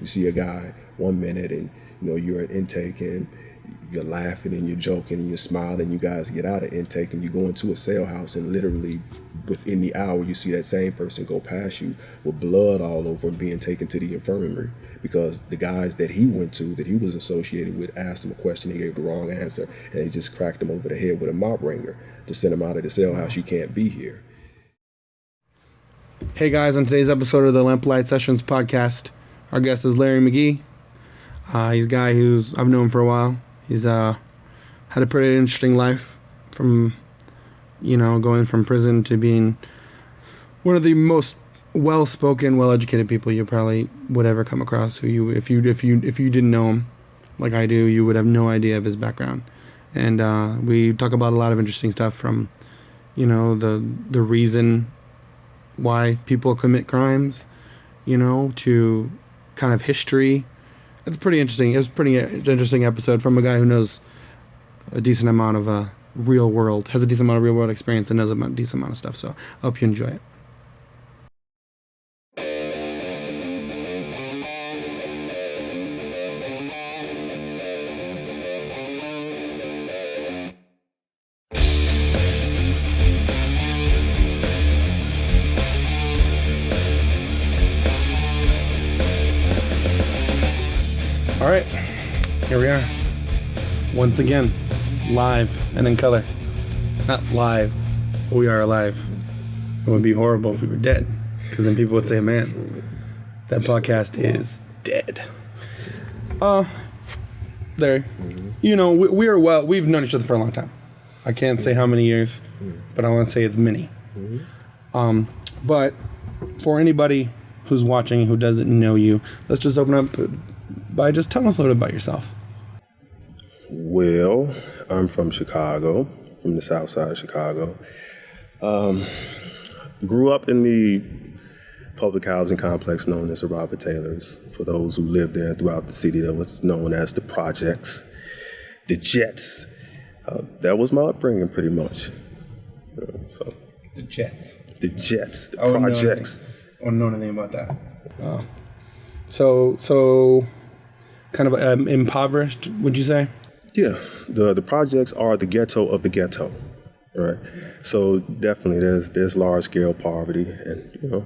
You see a guy 1 minute and you're at intake and you're laughing and you're joking and you're smiling. You guys get out of intake and you go into a sale house, and literally within the hour you see that same person go past you with blood all over and being taken to the infirmary because the guys that he went to, that he was associated with, asked him a question, he gave the wrong answer, and they just cracked him over the head with a mop wringer to send him out of the sale house. You can't be here. Hey guys, on today's episode of the Lamplight Sessions podcast, our guest is Larry McGee. He's a guy I've known for a while. He's had a pretty interesting life from, going from prison to being one of the most well-spoken, well-educated people you probably would ever come across. Who if you didn't know him like I do, you would have no idea of his background. And we talk about a lot of interesting stuff from, the reason why people commit crimes, to kind of history. It's pretty interesting. It was a pretty interesting episode from a guy who knows a decent amount of has a decent amount of real world experience and knows a decent amount of stuff. So I hope you enjoy it. All right, here we are, once again, live and in color. Not live, but we are alive. It would be horrible if we were dead, because then people would say, man, that podcast is dead. There, we've known each other for a long time. I can't say how many years, but I want to say it's many. But for anybody who's watching who doesn't know you, let's just open up by just telling us a little bit about yourself. Well, I'm from Chicago, from the south side of Chicago. Grew up in the public housing complex known as the Robert Taylors. For those who lived there throughout the city, that was known as the projects, the Jets. That was my upbringing, pretty much. The Jets, the projects. I don't know anything about that. So kind of impoverished, would you say? Yeah, the projects are the ghetto of the ghetto, right? So definitely there's large scale poverty, and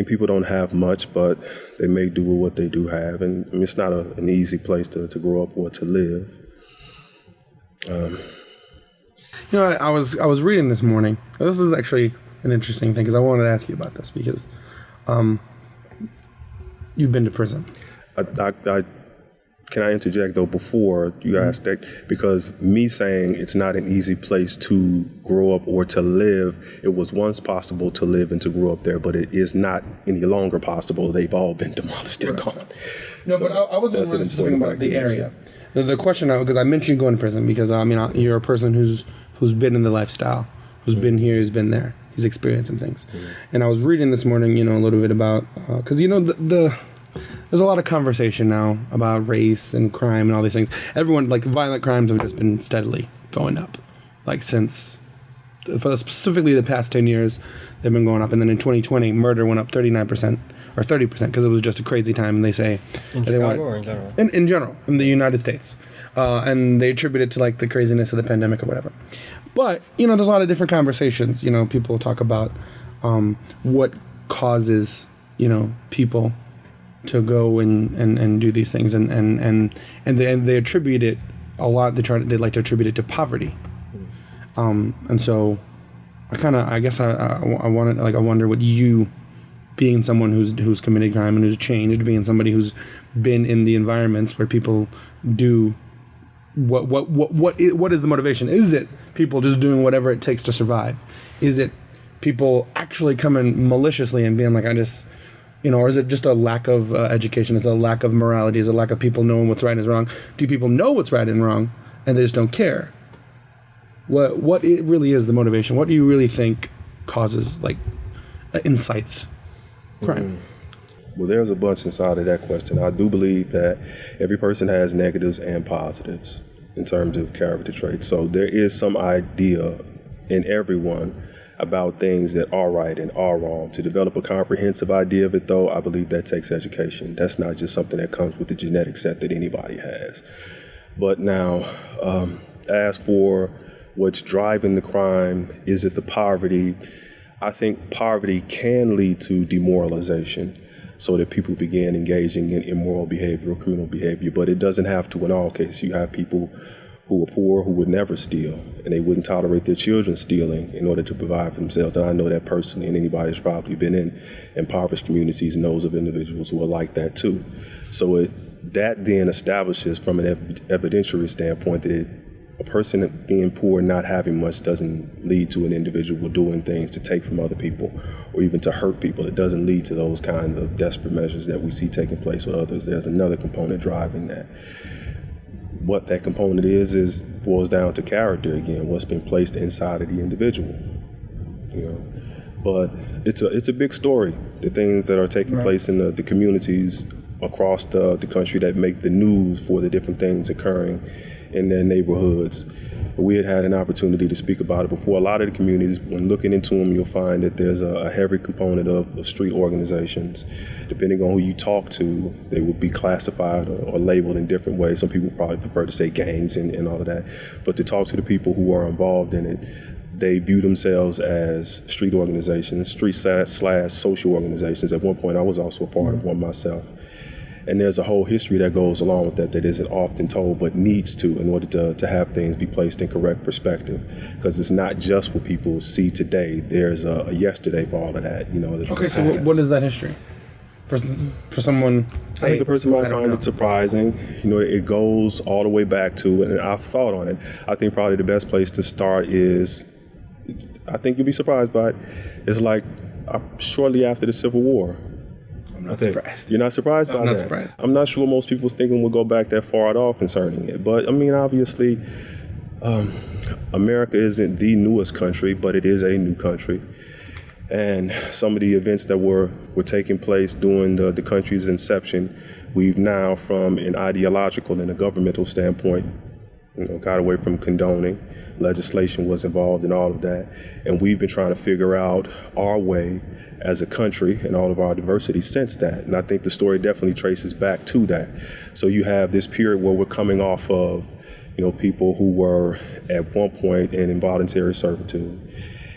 people don't have much, but they make do with what they do have, and it's not an easy place to grow up or to live. I was reading this morning. This is actually an interesting thing because I wanted to ask you about this because you've been to prison. Can I interject, though, before you ask that? Because me saying it's not an easy place to grow up or to live, it was once possible to live and to grow up there, but it is not any longer possible. They've all been demolished. They're gone. No, so, but I wasn't really specific about the area. The question, because I mentioned going to prison because, you're a person who's been in the lifestyle, who's been here, who's been there, he's experienced some things. And I was reading this morning, a little bit about, because, there's a lot of conversation now about race and crime and all these things. Everyone, violent crimes have just been steadily going up. Specifically the past 10 years, they've been going up. And then in 2020, murder went up 39%, or 30%, because it was just a crazy time. And they say... In Chicago or in general? In general, in the United States. And they attribute it to, the craziness of the pandemic or whatever. But, there's a lot of different conversations. People talk about what causes, people to go and do these things, and they attribute it a lot. They like to attribute it to poverty, and so I wonder what you, being someone who's committed crime and who's changed, being somebody who's been in the environments where people do what is the motivation? Is it people just doing whatever it takes to survive? Is it people actually coming maliciously and being like, or is it just a lack of education? Is it a lack of morality? Is it a lack of people knowing what's right and wrong? Do people know what's right and wrong, and they just don't care? What it really is the motivation? What do you really think causes, incites crime? Well, there's a bunch inside of that question. I do believe that every person has negatives and positives in terms of character traits. So there is some idea in everyone about things that are right and are wrong. To develop a comprehensive idea of it, though, I believe that takes education. That's not just something that comes with the genetic set that anybody has. But now, as for what's driving the crime, is it the poverty? I think poverty can lead to demoralization so that people begin engaging in immoral behavior or criminal behavior, but it doesn't have to in all cases. You have people who are poor who would never steal, and they wouldn't tolerate their children stealing in order to provide for themselves. And I know that personally, and anybody that's probably been in impoverished communities knows of individuals who are like that too. So that then establishes from an evidentiary standpoint that a person being poor and not having much doesn't lead to an individual doing things to take from other people or even to hurt people. It doesn't lead to those kinds of desperate measures that we see taking place with others. There's another component driving that. What that component is boils down to character again, what's been placed inside of the individual. But it's a big story, the things that are taking place in the communities across the country that make the news for the different things occurring in their neighborhoods. We had an opportunity to speak about it before. A lot of the communities, when looking into them, you'll find that there's a heavy component of street organizations. Depending on who you talk to, they will be classified or labeled in different ways. Some people probably prefer to say gangs and all of that. But to talk to the people who are involved in it, they view themselves as street organizations, street/social organizations. At one point, I was also a part of one myself. And there's a whole history that goes along with that isn't often told, but needs to in order to have things be placed in correct perspective. Because it's not just what people see today. There's a yesterday for all of that. Okay, so what is that history? For someone, I think a person might find it surprising. It goes all the way back to, and I've thought on it, I think probably the best place to start is, I think you'll be surprised by it, it's like shortly after the Civil War. I'm not surprised. You're not surprised by that? I'm not surprised. I'm not sure most people's thinking will go back that far at all concerning it. But, obviously, America isn't the newest country, but it is a new country. And some of the events that were taking place during the country's inception, we've now, from an ideological and a governmental standpoint, got away from condoning. Legislation was involved in all of that. And we've been trying to figure out our way as a country and all of our diversity since that. And I think the story definitely traces back to that. So you have this period where we're coming off of, people who were at one point in involuntary servitude.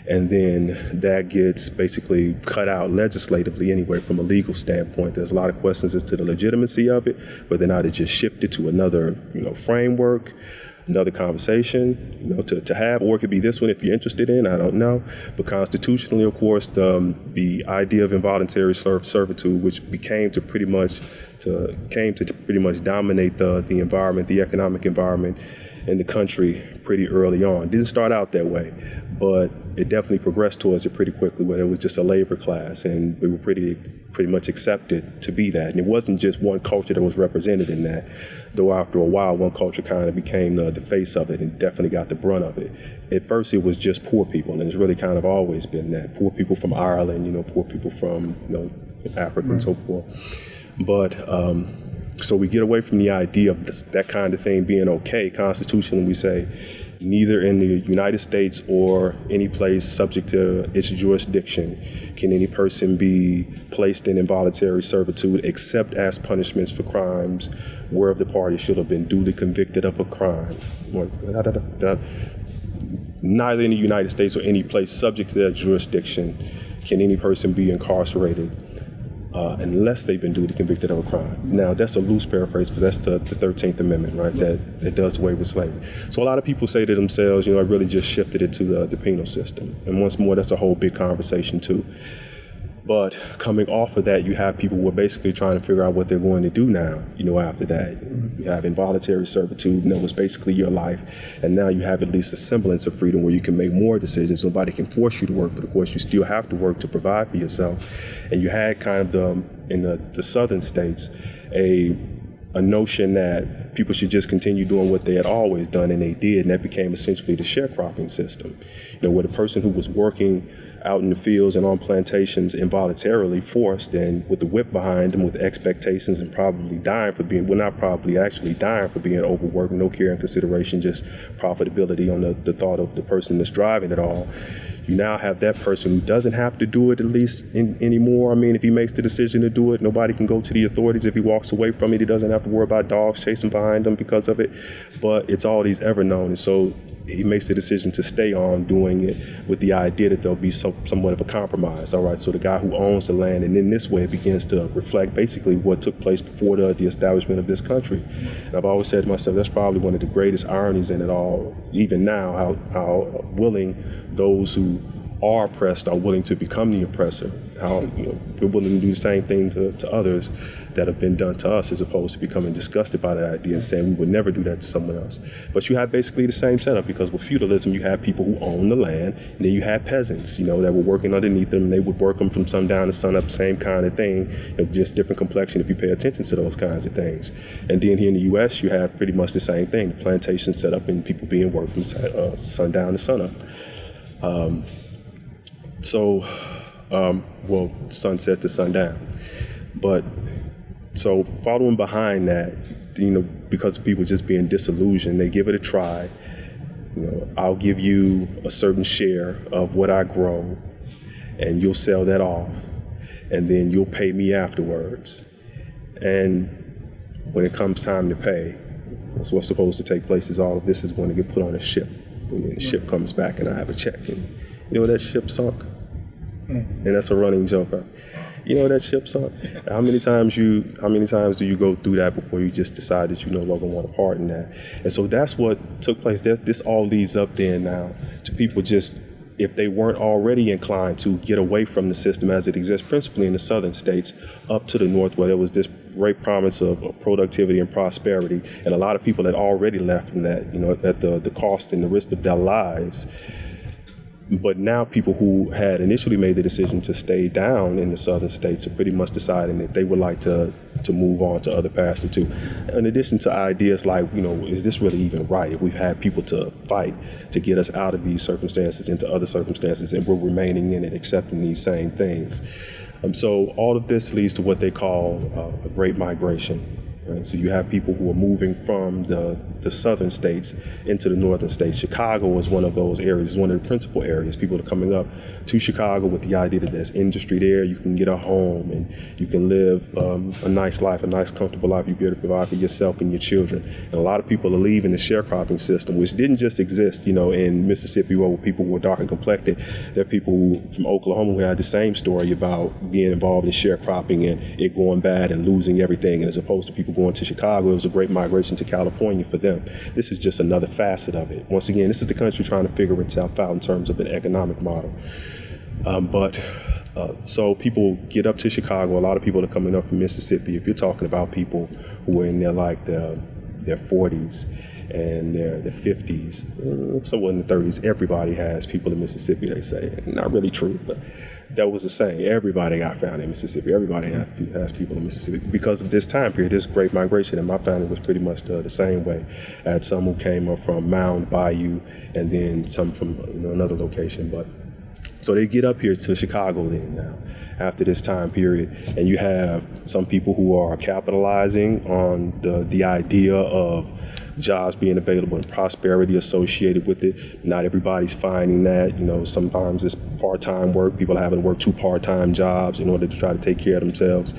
And then that gets basically cut out legislatively anyway from a legal standpoint. There's a lot of questions as to the legitimacy of it, whether or not it just shifted to another, framework, another conversation, to have, or it could be this one if you're interested in, I don't know. But constitutionally, of course, the idea of involuntary servitude, which came to pretty much dominate the environment, the economic environment in the country pretty early on. It didn't start out that way, but it definitely progressed towards it pretty quickly, where it was just a labor class, and we were pretty much accepted to be that. And it wasn't just one culture that was represented in that, though after a while, one culture kind of became the face of it and definitely got the brunt of it. At first, it was just poor people, and it's really kind of always been that. Poor people from Ireland, poor people from, Africa and so forth. But so we get away from the idea of that kind of thing being okay. Constitutionally, we say neither in the United States or any place subject to its jurisdiction can any person be placed in involuntary servitude except as punishments for crimes whereof the party should have been duly convicted of a crime. Neither in the United States or any place subject to that jurisdiction can any person be incarcerated unless they've been duly convicted of a crime. Now, that's a loose paraphrase, but that's the 13th Amendment, right, that does away with slavery. So a lot of people say to themselves, I really just shifted it to the penal system. And once more, that's a whole big conversation, too. But coming off of that, you have people who are basically trying to figure out what they're going to do now, after that. You have involuntary servitude, it's basically your life. And now you have at least a semblance of freedom where you can make more decisions. Nobody can force you to work, but of course you still have to work to provide for yourself. And you had kind of in the southern states, a notion that people should just continue doing what they had always done, and they did, and that became essentially the sharecropping system. Where the person who was working out in the fields and on plantations involuntarily forced and with the whip behind them with expectations and probably dying for being overworked, no care and consideration, just profitability on the thought of the person that's driving it all. You now have that person who doesn't have to do it at least anymore. I mean, if he makes the decision to do it, nobody can go to the authorities. If he walks away from it, he doesn't have to worry about dogs chasing behind him because of it. But it's all he's ever known. And so he makes the decision to stay on doing it with the idea that there'll be somewhat of a compromise. All right, so the guy who owns the land, and in this way it begins to reflect basically what took place before the establishment of this country. And I've always said to myself, that's probably one of the greatest ironies in it all, even now, how willing those who are oppressed are willing to become the oppressor, how we're willing to do the same thing to others that have been done to us, as opposed to becoming disgusted by that idea and saying we would never do that to someone else. But you have basically the same setup, because with feudalism you have people who own the land, and then you have peasants, that were working underneath them, and they would work them from sundown to sunup, same kind of thing, just different complexion if you pay attention to those kinds of things. And then here in the U.S. you have pretty much the same thing, the plantation set up and people being worked from sundown to sunup. Sunset to sundown. But so following behind that, because of people just being disillusioned, they give it a try. I'll give you a certain share of what I grow, and you'll sell that off, and then you'll pay me afterwards. And when it comes time to pay, that's what's supposed to take place, is all of this is going to get put on a ship. And then the ship comes back and I have a check. And that ship sunk? And that's a running joke. That ship sunk? How many times do you go through that before you just decide that you no longer want a part in that? And so that's what took place. This all leads up then now to people just, if they weren't already inclined to get away from the system as it exists, principally in the southern states, up to the north, where there was this great promise of productivity and prosperity, and a lot of people had already left from that, at the cost and the risk of their lives. But now people who had initially made the decision to stay down in the southern states are pretty much deciding that they would like to move on to other pastures too. In addition to ideas like, is this really even right? If we've had people to fight to get us out of these circumstances into other circumstances, and we're remaining in it, accepting these same things. So all of this leads to what they call a great migration. Right? So you have people who are moving from the southern states into the northern states. Chicago is one of those areas, it's one of the principal areas. People are coming up to Chicago with the idea that there's industry there, you can get a home, and you can live a nice life, a nice comfortable life. You'll be able to provide for yourself and your children. And a lot of people are leaving the sharecropping system, which didn't just exist, in Mississippi, where people who were dark and complected. There are people from Oklahoma who had the same story about being involved in sharecropping and it going bad and losing everything. And as opposed to people going to Chicago, it was a great migration to California for them. This is just another facet of it. Once again, this is the country trying to figure itself out in terms of an economic model. So people get up to Chicago. A lot of people are coming up from Mississippi. If you're talking about people who are in their 40s and their 50s, somewhere in the 30s, everybody has people in Mississippi, they say. Not really true, but that was the saying. Everybody got found in Mississippi. Everybody has people in Mississippi because of this time period, this great migration. And my family was pretty much the same way. I had some who came up from Mound, Bayou, and then some from another location. But so they get up here to Chicago then now, after this time period, and you have some people who are capitalizing on the idea of jobs being available and prosperity associated with it. Not everybody's finding that. Sometimes it's part-time work. People are having to work 2 part-time jobs in order to try to take care of themselves.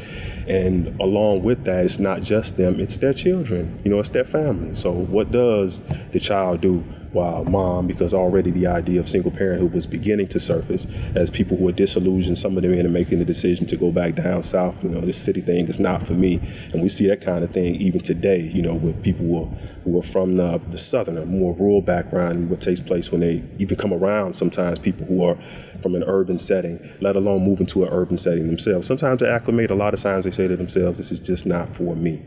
And along with that, it's not just them, it's their children. It's their family. So what does the child do? While mom, because already the idea of single parenthood was beginning to surface as people who are disillusioned, some of them are making the decision to go back down south. This city thing is not for me. And we see that kind of thing even today, with people who are from the southern, a more rural background, and what takes place when they even come around sometimes people who are from an urban setting, let alone move into an urban setting themselves. Sometimes they acclimate, a lot of times they say to themselves, this is just not for me.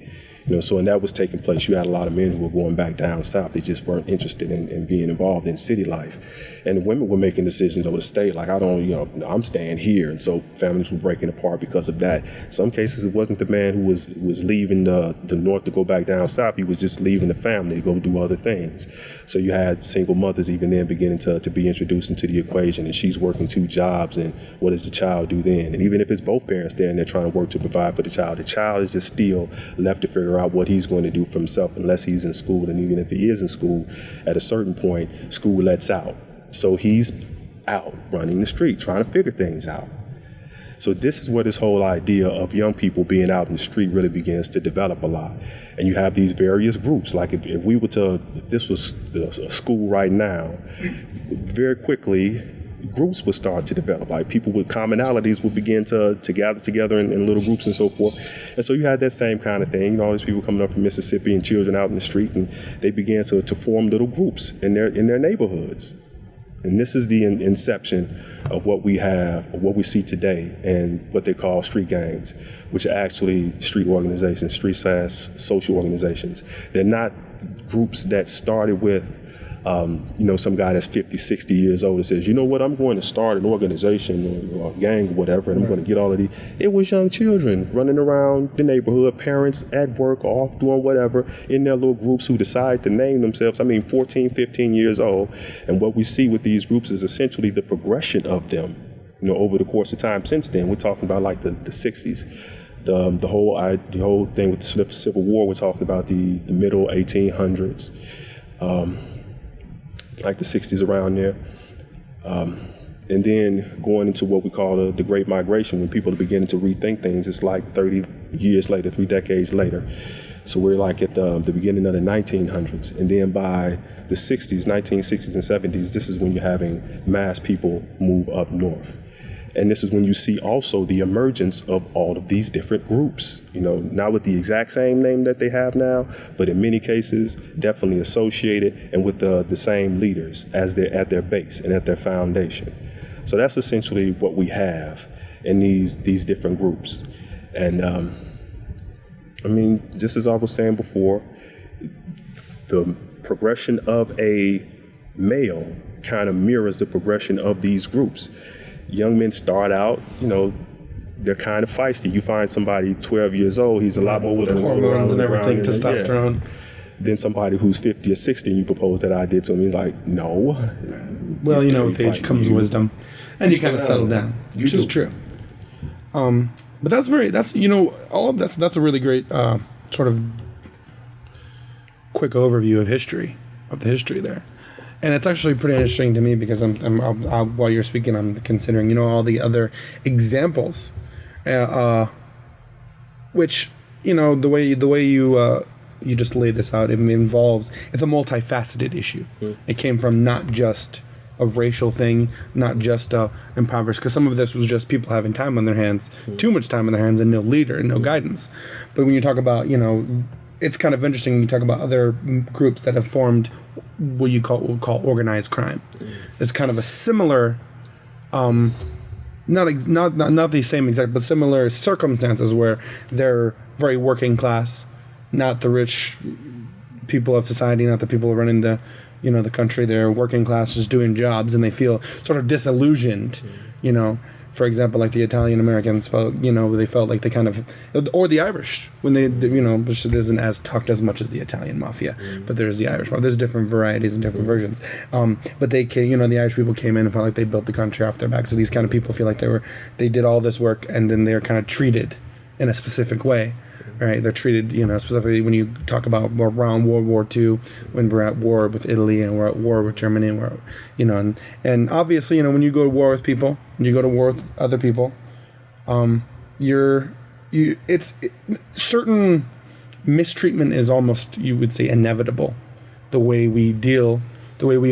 So and that was taking place. You had a lot of men who were going back down south. They just weren't interested in being involved in city life. And the women were making decisions over the state, like, I'm staying here. And so families were breaking apart because of that. In some cases, it wasn't the man who was leaving the north to go back down south. He was just leaving the family to go do other things. So you had single mothers even then beginning to be introduced into the equation. And she's working 2 jobs. And what does the child do then? And even if it's both parents there and they're trying to work to provide for the child is just still left to figure out what he's going to do for himself unless he's in school. And even if he is in school, at a certain point, school lets out. So he's out running the street, trying to figure things out. So this is where this whole idea of young people being out in the street really begins to develop a lot. And you have these various groups. Like if this was a school right now, very quickly groups would start to develop. Like people with commonalities would begin to gather together in little groups and so forth. And so you had that same kind of thing. You know, all these people coming up from Mississippi and children out in the street, and they began to form little groups in their neighborhoods. And this is the inception of what we have, or what we see today, and what they call street gangs, which are actually street organizations, street-slash social organizations. They're not groups that started with, some guy that's 50, 60 years old and says, you know what, I'm going to start an organization or a gang or whatever, and I'm going to get all of these. It was young children running around the neighborhood, parents at work, off doing whatever, in their little groups who decide to name themselves, 14, 15 years old. And what we see with these groups is essentially the progression of them, over the course of time since then. We're talking about like the 60s. The whole thing with the Civil War, we're talking about the middle 1800s. Like the 60s around there. And then going into what we call the Great Migration, when people are beginning to rethink things, it's like 30 years later, 3 decades later. So we're like at the beginning of the 1900s. And then by the 60s, 1960s and 70s, this is when you're having mass people move up north. And this is when you see also the emergence of all of these different groups, not with the exact same name that they have now, but in many cases, definitely associated and with the same leaders as they're at their base and at their foundation. So that's essentially what we have in these different groups. And just as I was saying before, the progression of a male kind of mirrors the progression of these groups. Young men start out, they're kind of feisty. You find somebody 12 years old, he's a lot more with hormones and everything, testosterone. Yeah. Then somebody who's 50 or 60 and you propose that idea to him, he's like, no. Well, with age comes wisdom. And you kind of settle down, which is true. But that's all of that's a really great sort of quick overview of the history there. And it's actually pretty interesting to me because I'm while you're speaking, I'm considering, all the other examples, which, the way you just laid this out, it involves, it's a multifaceted issue. It came from not just a racial thing, not just impoverished, because some of this was just people having time on their hands, too much time on their hands, and no leader and no guidance. But when you talk about, it's kind of interesting when you talk about other groups that have formed what we'll call organized crime. It's kind of a similar, not the same exact, but similar circumstances where they're very working class, not the rich people of society, not the people running the country. They're working class, just doing jobs, and they feel sort of disillusioned, For example, like the Italian Americans felt, they felt like they kind of, or the Irish, when they, which isn't as talked as much as the Italian mafia, but there's the Irish mafia. There's different varieties and different versions. But they came, the Irish people came in and felt like they built the country off their backs. So these kind of people feel like they did all this work, and then they're kind of treated in a specific way. Right, they're treated, specifically when you talk about around World War II, when we're at war with Italy and we're at war with Germany, and we're, and obviously, when you go to war with people, when you go to war with other people, certain mistreatment is almost, you would say, inevitable, the way we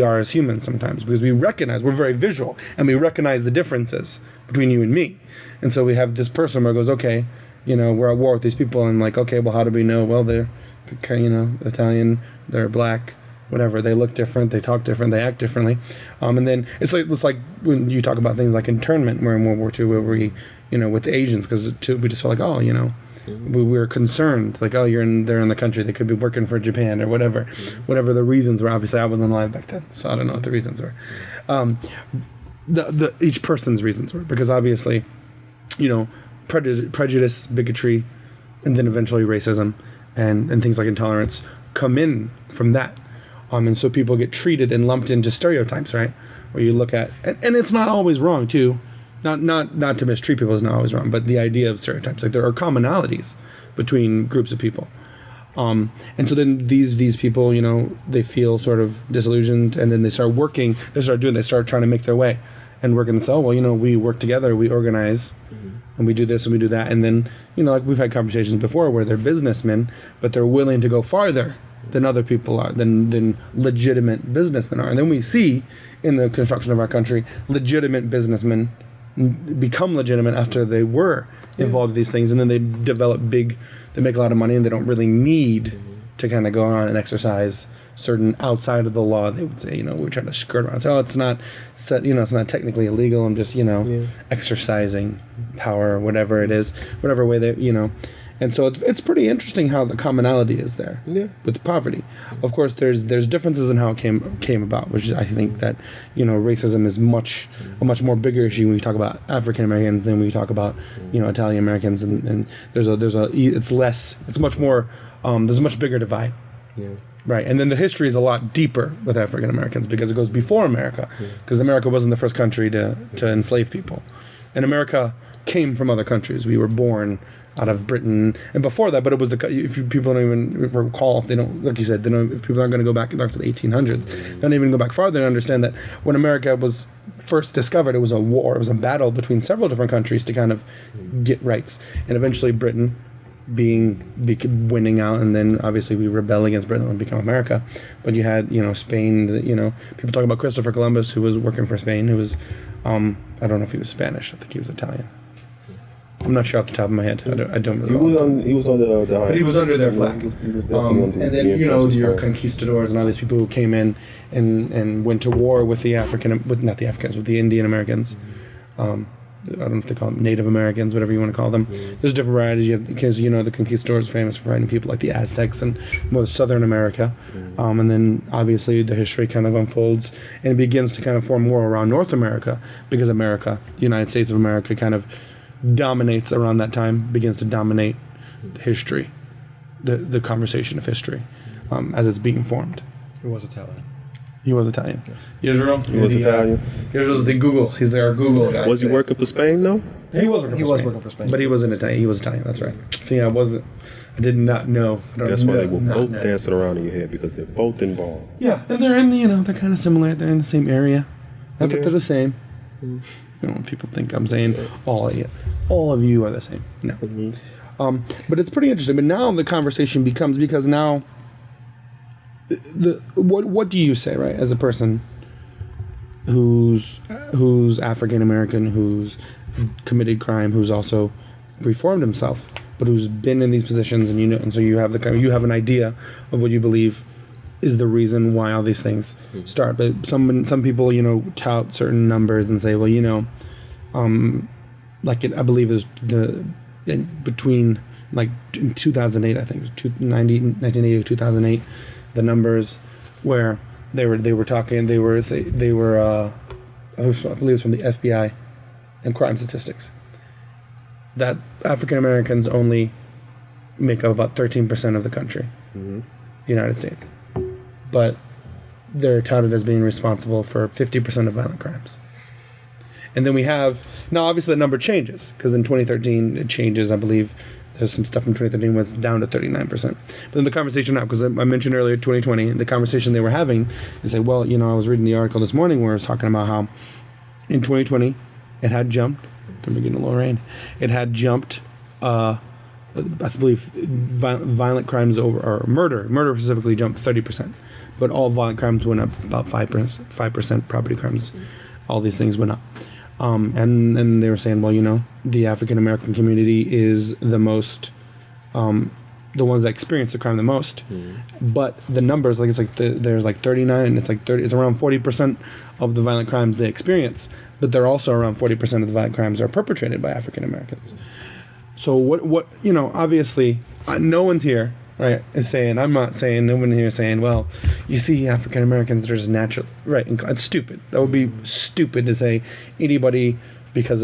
are as humans sometimes, because we're very visual, and we recognize the differences between you and me, and so we have this person where it goes, okay, we're at war with these people, and like, okay, well, how do we know? Well, they're, Italian, they're black, whatever. They look different, they talk different, they act differently. And then it's like when you talk about things like internment, where in World War II, where we, with the Asians, because we just felt like, we were concerned, like, they're in the country, they could be working for Japan or whatever, whatever the reasons were. Obviously, I wasn't alive back then, so I don't know what the reasons were. Each person's reasons were, because obviously, prejudice, bigotry, and then eventually racism and things like intolerance come in from that. And so people get treated and lumped into stereotypes, right? Where you look at, and it's not always wrong too. Not to mistreat people is not always wrong, but the idea of stereotypes, like there are commonalities between groups of people. And so then these people, they feel sort of disillusioned, and then they start trying to make their way. and we're going to say, oh, well, we work together, we organize, and we do this and we do that. And then, like we've had conversations before where they're businessmen, but they're willing to go farther than other people are, than legitimate businessmen are. And then we see in the construction of our country, legitimate businessmen become legitimate after they were involved in these things, and then they they make a lot of money, and they don't really need to kind of go around and exercise certain outside of the law. They would say, we try to skirt around. So it's not technically illegal. I'm just, exercising power, whatever it is, whatever way they, And so it's pretty interesting how the commonality is there with poverty. Of course, there's differences in how it came about, which is, I think that racism is a much more bigger issue when we talk about African Americans than when we talk about Italian Americans, and there's much more there's a much bigger divide. Yeah. Right, and then the history is a lot deeper with African Americans because it goes before America, because America wasn't the first country to enslave people, and America came from other countries. We were born out of Britain, and before that, but it was people don't even recall, if they don't, like you said, if people aren't going to go back to the 1800s, they don't even go back farther and understand that when America was first discovered, it was a war, it was a battle between several different countries to kind of get rights, and eventually Britain winning out, and then obviously we rebel against Britain and become America. But you had Spain, people talk about Christopher Columbus, who was working for Spain, who was I don't know if he was Spanish, I think he was Italian. I'm not sure off the top of my head. I don't recall. He was under the but he was under their flag. He was and then your conquistadors and all these people who came in and went to war with not the Africans, with the Indian Americans. I don't know if they call them Native Americans, whatever you want to call them. There's different varieties, because the conquistadors are famous for fighting people like the Aztecs and more Southern America. And then obviously the history kind of unfolds and it begins to kind of form more around North America, because United States of America kind of dominates around that time, begins to dominate history, the conversation of history as it's being formed. It was Italian. He was Italian. Israel? He was Italian. Israel's the Google. He's our Google guy. Was he working for Spain, though? He was working for Spain. But he was in Italian. He was Italian, that's right. See, I did not know. That's why they were both dancing around in your head, because they're both involved. Yeah, and they're they're kind of similar. They're in the same area. Not that they're the same. People think I'm saying all of you are the same. No. But it's pretty interesting. But now the conversation becomes, because now what do you say, right, as a person who's African American, who's committed crime, who's also reformed himself, but who's been in these positions, and so you have an idea of what you believe is the reason why all these things start. But some people tout certain numbers and say, well, I believe is between in 2008, I think it was 1980 to 2008, the numbers where they were talking, I believe it was from the FBI and crime statistics, that African Americans only make up about 13% of the country, the United States, but they're touted as being responsible for 50% of violent crimes. And then we have, now obviously the number changes, because in 2013 it changes, I believe. There's some stuff in 2013 where it's down to 39%. But then the conversation now, because I mentioned earlier 2020, the conversation they were having is like, well, I was reading the article this morning where it was talking about how in 2020 it had jumped. Then we're getting a little rain. It had jumped, I believe, violent crimes or murder specifically jumped 30%. But all violent crimes went up about 5%. Property crimes, all these things went up. And then they were saying, well, the African American community is the most, the ones that experience the crime the most. But the numbers, there's 39, it's around 40% of the violent crimes they experience, but they're also around 40% of the violent crimes are perpetrated by African Americans. So what obviously, no one's here, right, is saying, I'm not saying, no one here is saying, well, you see African Americans are just natural, right, and it's stupid. That would be stupid to say anybody because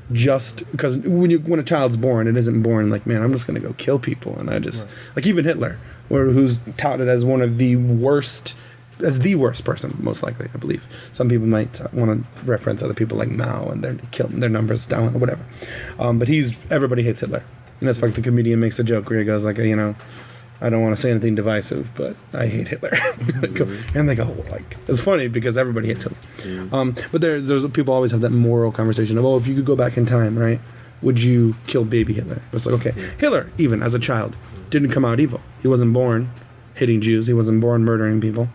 when a child's born, it isn't born like, man, I'm just going to go kill people, and I just, like even Hitler, who's touted as one of the worst, as the worst person, most likely, I believe. Some people might want to reference other people like Mao, and their numbers down or whatever. But everybody hates Hitler. And that's like the comedian makes a joke where he goes like, I don't want to say anything divisive, but I hate Hitler. And they go, like, it's funny because everybody hates him. But there's people always have that moral conversation of, oh, if you could go back in time, right, would you kill baby Hitler? It's like, okay, Hitler, even as a child, didn't come out evil. He wasn't born hating Jews. He wasn't born murdering people.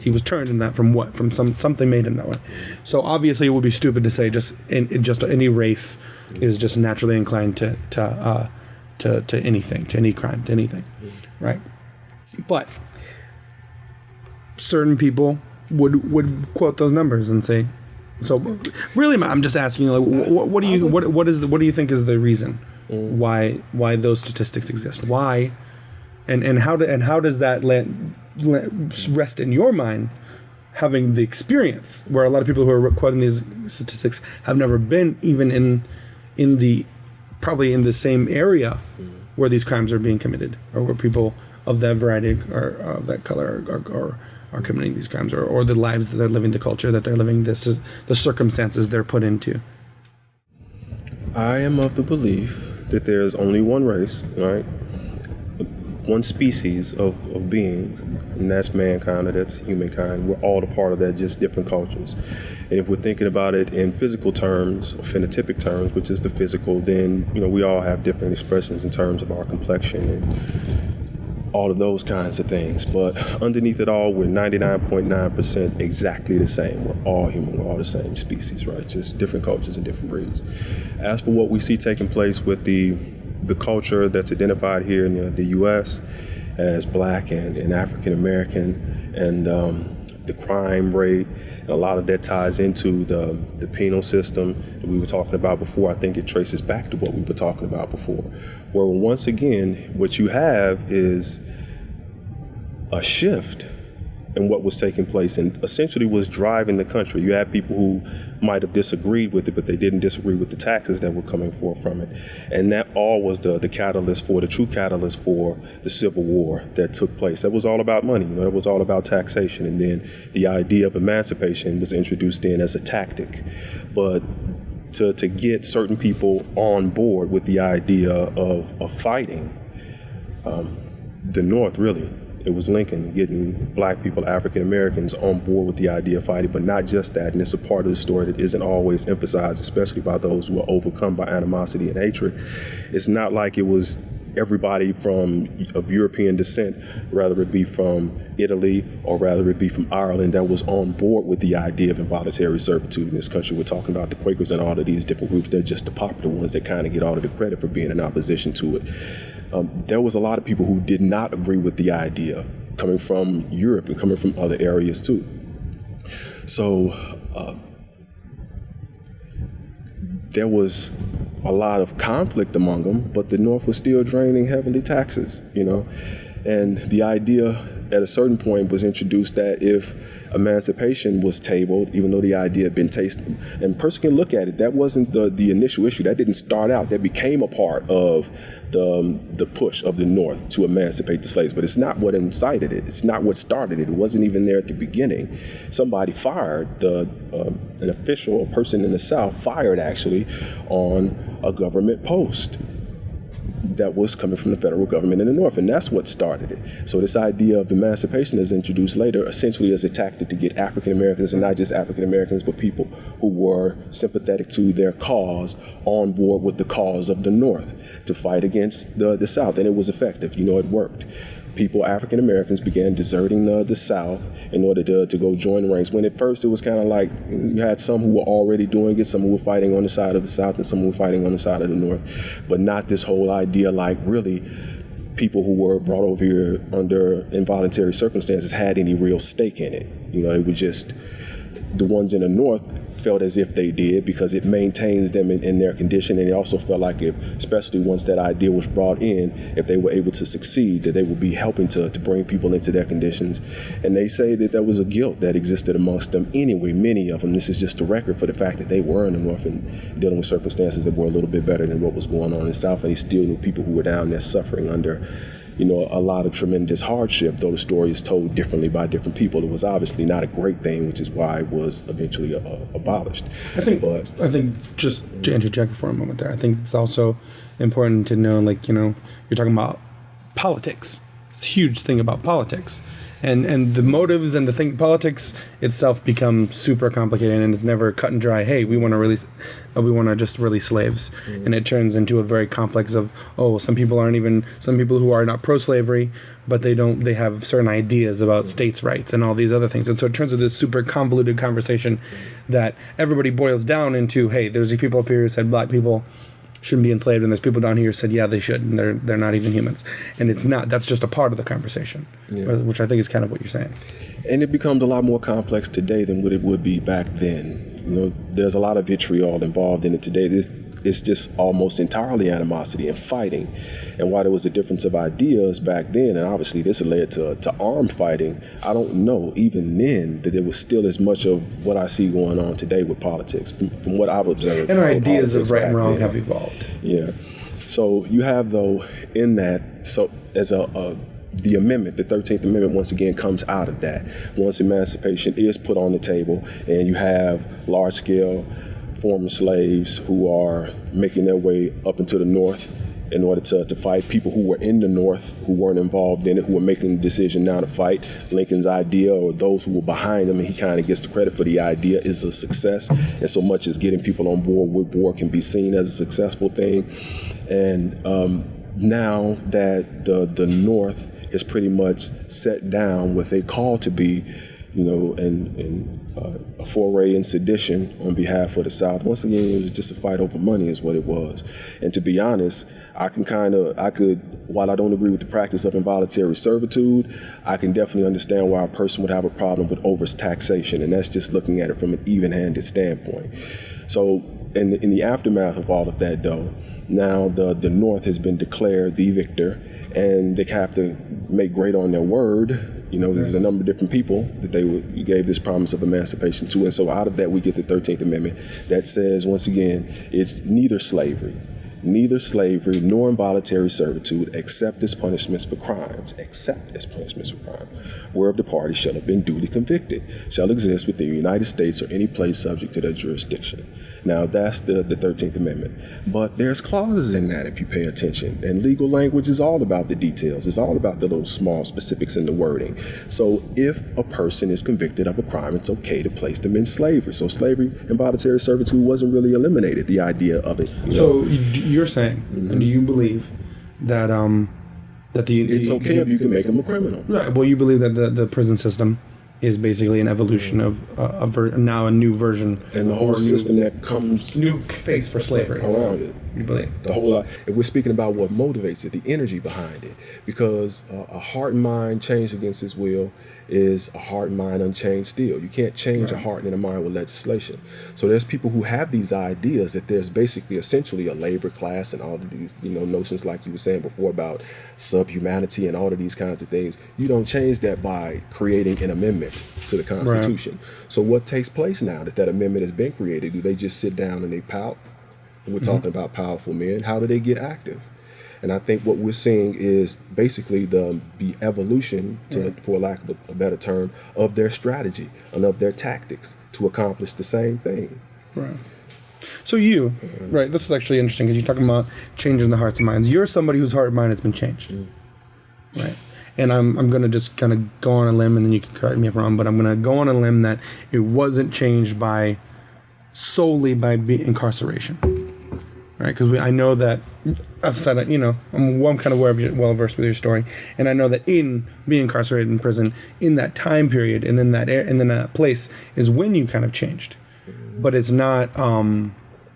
He was turned in that from what? From something made him that way. So obviously it would be stupid to say just any race is just naturally inclined to anything, to any crime, to anything. Right, but certain people would quote those numbers and say, so really, I'm just asking you, like, what do you think is the reason why those statistics exist? Why, and how does that rest in your mind, having the experience where a lot of people who are quoting these statistics have never been even in the same area where these crimes are being committed, or where people of that variety or of that color are committing these crimes, or the lives that they're living, the culture that they're living, this is the circumstances they're put into. I am of the belief that there's only one race, right? One species of beings, and that's mankind, or that's humankind. We're all a part of that, just different cultures. And if we're thinking about it in physical terms, or phenotypic terms, which is the physical, then we all have different expressions in terms of our complexion and all of those kinds of things. But underneath it all, we're 99.9% exactly the same. We're all human. We're all the same species, right? Just different cultures and different breeds. As for what we see taking place with the culture that's identified here in the U.S. as Black and African American, and the crime rate, and a lot of that ties into the penal system that we were talking about before. I think it traces back to what we were talking about before, where once again, what you have is a shift in what was taking place and essentially was driving the country. You had people who might have disagreed with it, but they didn't disagree with the taxes that were coming forth from it. And that all was the true catalyst for the Civil War that took place. That was all about money. It was all about taxation. And then the idea of emancipation was introduced in as a tactic. But to get certain people on board with the idea of fighting the North, really, it was Lincoln getting Black people, African Americans, on board with the idea of fighting, but not just that. And it's a part of the story that isn't always emphasized, especially by those who are overcome by animosity and hatred. It's not like it was everybody of European descent, rather it be from Italy or rather it be from Ireland, that was on board with the idea of involuntary servitude in this country. We're talking about the Quakers and all of these different groups. They're just the popular ones that kind of get all of the credit for being in opposition to it. There was a lot of people who did not agree with the idea, coming from Europe and coming from other areas too. So there was a lot of conflict among them, but the North was still draining heavily taxes, and the idea at a certain point was introduced that if emancipation was tabled, even though the idea had been tasted, and a person can look at it, that wasn't the initial issue. That didn't start out. That became a part of the push of the North to emancipate the slaves, but it's not what incited it. It's not what started it. It wasn't even there at the beginning. Somebody fired, an official, a person in the South fired actually on a government post that was coming from the federal government in the North, and that's what started it. So this idea of emancipation is introduced later, essentially as a tactic to get African Americans, and not just African Americans, but people who were sympathetic to their cause on board with the cause of the North to fight against the South, and it was effective. It worked. People, African Americans, began deserting the South in order to go join the ranks. When at first it was kind of like you had some who were already doing it, some who were fighting on the side of the South and some who were fighting on the side of the North, but not this whole idea like really people who were brought over here under involuntary circumstances had any real stake in it. It was just the ones in the North felt as if they did because it maintains them in their condition, and they also felt like if, especially once that idea was brought in, if they were able to succeed, that they would be helping to bring people into their conditions. And they say that there was a guilt that existed amongst them anyway, many of them. This is just a record for the fact that they were in the North and dealing with circumstances that were a little bit better than what was going on in the South, and they still knew people who were down there suffering under a lot of tremendous hardship, though the story is told differently by different people. It was obviously not a great thing, which is why it was eventually abolished. I think just to interject for a moment there, I think it's also important to know, you're talking about politics, huge thing about politics. And the motives and the thing, politics itself become super complicated, and it's never cut and dry. Hey, we want to just release slaves, and it turns into a very complex of some people who are not pro-slavery, but they have certain ideas about states' rights and all these other things, and so it turns into this super convoluted conversation that everybody boils down into. Hey, there's these people up here who said black people shouldn't be enslaved, and there's people down here who said, yeah, they should, and they're not even humans. And it's not, that's just a part of the conversation, which I think is kind of what you're saying. And it becomes a lot more complex today than what it would be back then. There's a lot of vitriol involved in it today. It's just almost entirely animosity and fighting. And while there was a difference of ideas back then, and obviously this led to armed fighting, I don't know even then that there was still as much of what I see going on today with politics, from what I've observed. And our ideas of right and wrong have evolved. Yeah. So you have, though, in that, so as the amendment, the 13th Amendment, once again comes out of that. Once emancipation is put on the table, and you have large-scale former slaves who are making their way up into the North in order to fight people who were in the North, who weren't involved in it, who were making the decision now to fight. Lincoln's idea, or those who were behind him, and he kind of gets the credit for the idea, is a success. And so much as getting people on board with war can be seen as a successful thing. And now that the North is pretty much set down what they call to be, a foray in sedition on behalf of the South. Once again, it was just a fight over money is what it was. And to be honest, while I don't agree with the practice of involuntary servitude, I can definitely understand why a person would have a problem with overtaxation, and that's just looking at it from an even-handed standpoint. So in the aftermath of all of that, though, now the North has been declared the victor, and they have to make great on their word. There's a number of different people that you gave this promise of emancipation to. And so out of that, we get the 13th Amendment that says, once again, it's neither slavery, nor involuntary servitude, except as punishments for crimes, whereof the party shall have been duly convicted, shall exist within the United States or any place subject to their jurisdiction. Now, that's the 13th Amendment. But there's clauses in that if you pay attention. And legal language is all about the details. It's all about the little small specifics in the wording. So if a person is convicted of a crime, it's okay to place them in slavery. So slavery, involuntary servitude wasn't really eliminated, the idea of it. So you're saying, and do you believe that it's okay if you can make them a criminal? Right. Well, you believe that the prison system is basically an evolution of now a new version, and the whole system that comes new face for slavery around it. You believe the whole lot. If we're speaking about what motivates it, the energy behind it, because a heart and mind changed against his will is a heart and mind unchanged still. You can't change a heart and a mind with legislation. So there's people who have these ideas that there's basically essentially a labor class and all of these notions like you were saying before about subhumanity and all of these kinds of things. You don't change that by creating an amendment to the Constitution. Right. So what takes place now that amendment has been created? Do they just sit down and they pout? We're talking about powerful men. How do they get active? And I think what we're seeing is basically the evolution, for lack of a better term, of their strategy and of their tactics to accomplish the same thing. Right. So right, this is actually interesting because you're talking about changing the hearts and minds. You're somebody whose heart and mind has been changed. Right. And I'm going to just kind of go on a limb, and then you can correct me if I'm wrong, but I'm going to go on a limb that it wasn't changed solely by incarceration. Right, because I know that, as I said, I'm kind of well versed with your story, and I know that in being incarcerated in prison, in that time period, and then that place is when you kind of changed, but it's not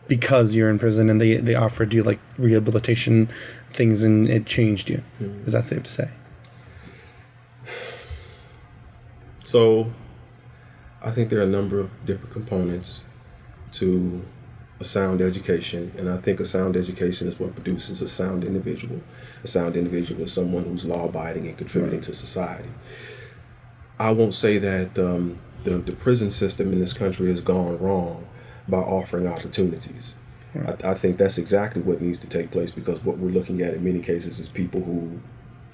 because you're in prison and they offered you like rehabilitation things and it changed you. Is that safe to say? So, I think there are a number of different components to a sound education, and I think a sound education is what produces a sound individual. A sound individual is someone who's law-abiding and contributing to society. I won't say that the prison system in this country has gone wrong by offering opportunities. Right. I think that's exactly what needs to take place, because what we're looking at in many cases is people who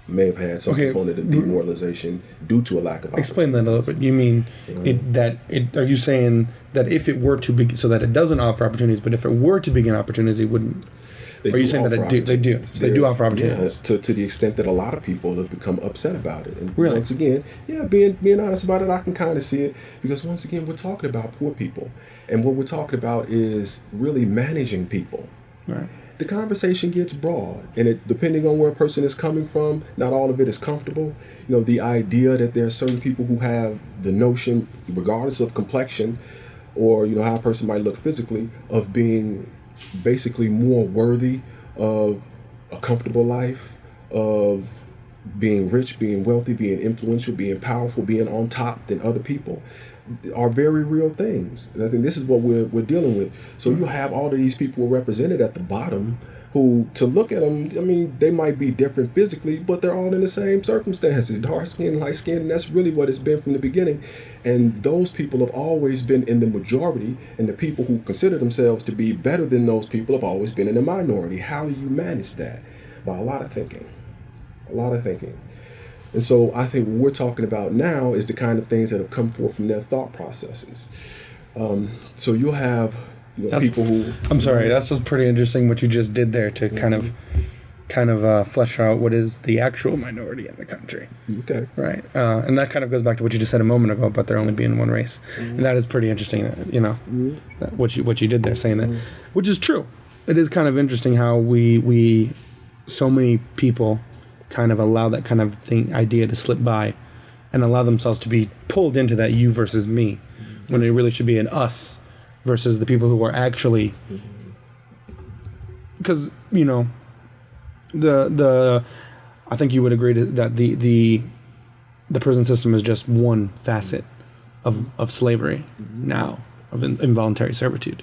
may have had some component of demoralization due to a lack of opportunity. Explain that a little bit. You mean are you saying that if it were to be, so that it doesn't offer opportunities, but if it were to begin opportunities, it wouldn't? Or are you saying that they do offer opportunities? Yeah, to the extent that a lot of people have become upset about it. And Really? once again, yeah, being honest about it, I can kind of see it, because once again, we're talking about poor people. And what we're talking about is really managing people. Right. The conversation gets broad, and it, depending on where a person is coming from, not all of it is comfortable. You know, the idea that there are certain people who have the notion, regardless of complexion, or, you know, how a person might look physically, of being basically more worthy of a comfortable life, of being rich, being wealthy, being influential, being powerful, being on top than other people, are very real things. And I think this is what we're dealing with. So you have all of these people represented at the bottom who, to look at them, I mean, they might be different physically, but they're all in the same circumstances, dark skin, light skin, and that's really what it's been from the beginning. And those people have always been in the majority, and the people who consider themselves to be better than those people have always been in the minority. How do you manage that? By a lot of thinking. A lot of thinking. And so I think what we're talking about now is the kind of things that have come forth from their thought processes. So you'll have, you know, people who... I'm sorry, that's just pretty interesting what you just did there to kind of flesh out what is the actual minority in the country. Okay. Right. And that kind of goes back to what you just said a moment ago about there only being one race. And that is pretty interesting, you know, that what you did there, saying that, which is true. It is kind of interesting how we so many people kind of allow that kind of idea to slip by and allow themselves to be pulled into that you versus me, when it really should be an us versus the people who are actually, because, you know, I think you would agree that the prison system is just one facet of slavery now, of involuntary servitude.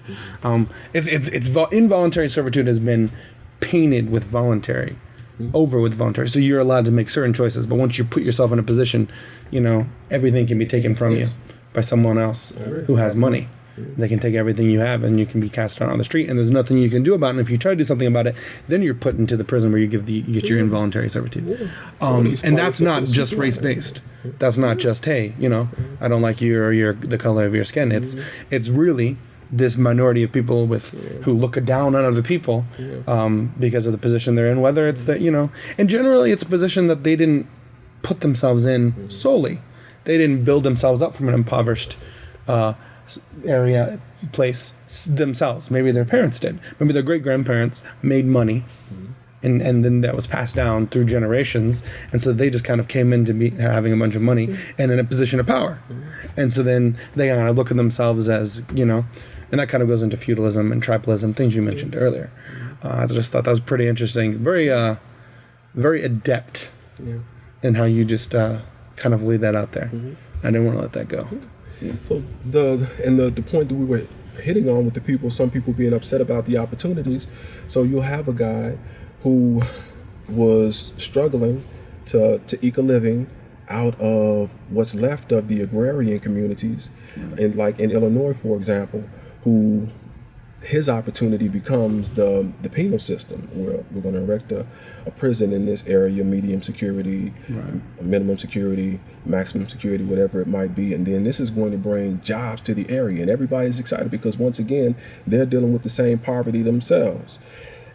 Involuntary servitude has been painted with voluntary, over with voluntary. So you're allowed to make certain choices, but once you put yourself in a position, you know, everything can be taken from you by someone else who has money. They can take everything you have, and you can be cast out on the street, and there's nothing you can do about it. And if you try to do something about it, then you're put into the prison where you get your involuntary servitude. And that's not just race based. That's not just, hey, you know, I don't like you or the color of your skin. It's really this minority of people who look down on other people because of the position they're in, whether it's that, you know, and generally it's a position that they didn't put themselves in solely. They didn't build themselves up from an impoverished place themselves. Maybe their parents did. Maybe their great-grandparents made money, and then that was passed down through generations, and so they just kind of came into having a bunch of money and in a position of power. And so then they kind of look at themselves as, you know, and that kind of goes into feudalism and tribalism, things you mentioned earlier. I just thought that was pretty interesting. Very, very adept in how you just kind of laid that out there. I didn't want to let that go. So the point that we were hitting on with the people, some people being upset about the opportunities. So you'll have a guy who was struggling to eke a living out of what's left of the agrarian communities, and like in Illinois, for example, who his opportunity becomes the penal system, where we're going to erect a prison in this area, medium security, minimum security, maximum security, whatever it might be. And then this is going to bring jobs to the area. And everybody's excited because, once again, they're dealing with the same poverty themselves.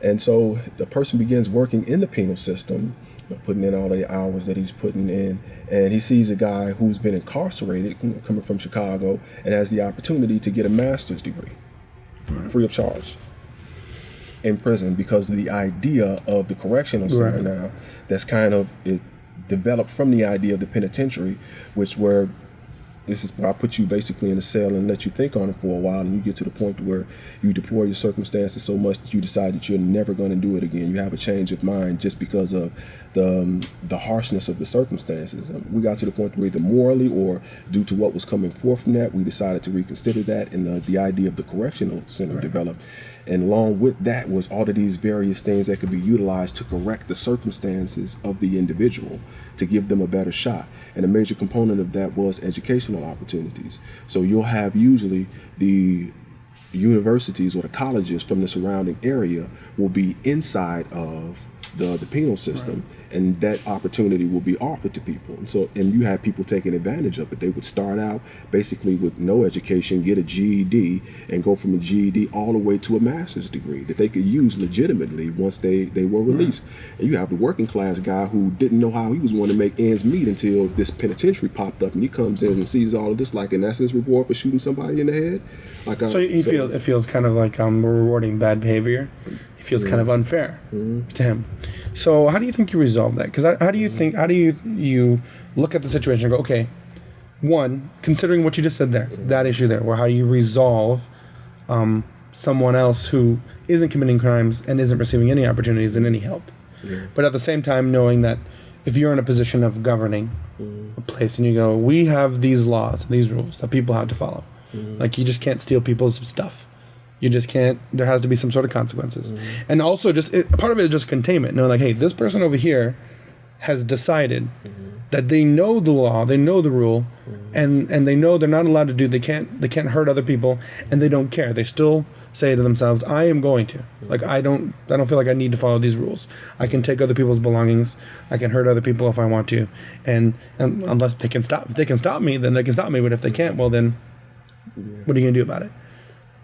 And so the person begins working in the penal system, putting in all the hours that he's putting in, and he sees a guy who's been incarcerated, coming from Chicago, and has the opportunity to get a master's degree. Free of charge in prison, because of the idea of the correctional center now that's kind of developed from the idea of the penitentiary, which where this is where I put you basically in a cell and let you think on it for a while, and you get to the point where you deploy your circumstances so much that you decide that you're never going to do it again. You have a change of mind just because of the harshness of the circumstances. We got to the point where either morally or due to what was coming forth from that, we decided to reconsider that, and the idea of the correctional center developed. And along with that was all of these various things that could be utilized to correct the circumstances of the individual, to give them a better shot. And a major component of that was educational opportunities. So you'll have usually the universities or the colleges from the surrounding area will be inside of the penal system, and that opportunity will be offered to people. And you have people taking advantage of it. They would start out basically with no education, get a GED, and go from a GED all the way to a master's degree that they could use legitimately once they were released. And you have the working class guy who didn't know how he was going to make ends meet until this penitentiary popped up, and he comes in and sees all of this, like, and that's his reward for shooting somebody in the head. Like, so it feels kind of like we're rewarding bad behavior. It feels kind of unfair to him. So how do you think you resolve that? Because how do you look at the situation and go, okay, one, considering what you just said there, that issue there, or how you resolve someone else who isn't committing crimes and isn't receiving any opportunities and any help. But at the same time, knowing that if you're in a position of governing a place and you go, we have these laws, these rules that people have to follow. Like, you just can't steal people's stuff. You just can't. There has to be some sort of consequences. And also, part of it is just containment. Knowing, like, hey, this person over here has decided that they know the law, they know the rule, and they know they're not allowed to do. They can't hurt other people, and they don't care. They still say to themselves, I am going to. Like, I don't feel like I need to follow these rules. I can take other people's belongings. I can hurt other people if I want to, and unless they can stop. If they can stop me, then they can stop me. But if they can't, well, then what are you going to do about it?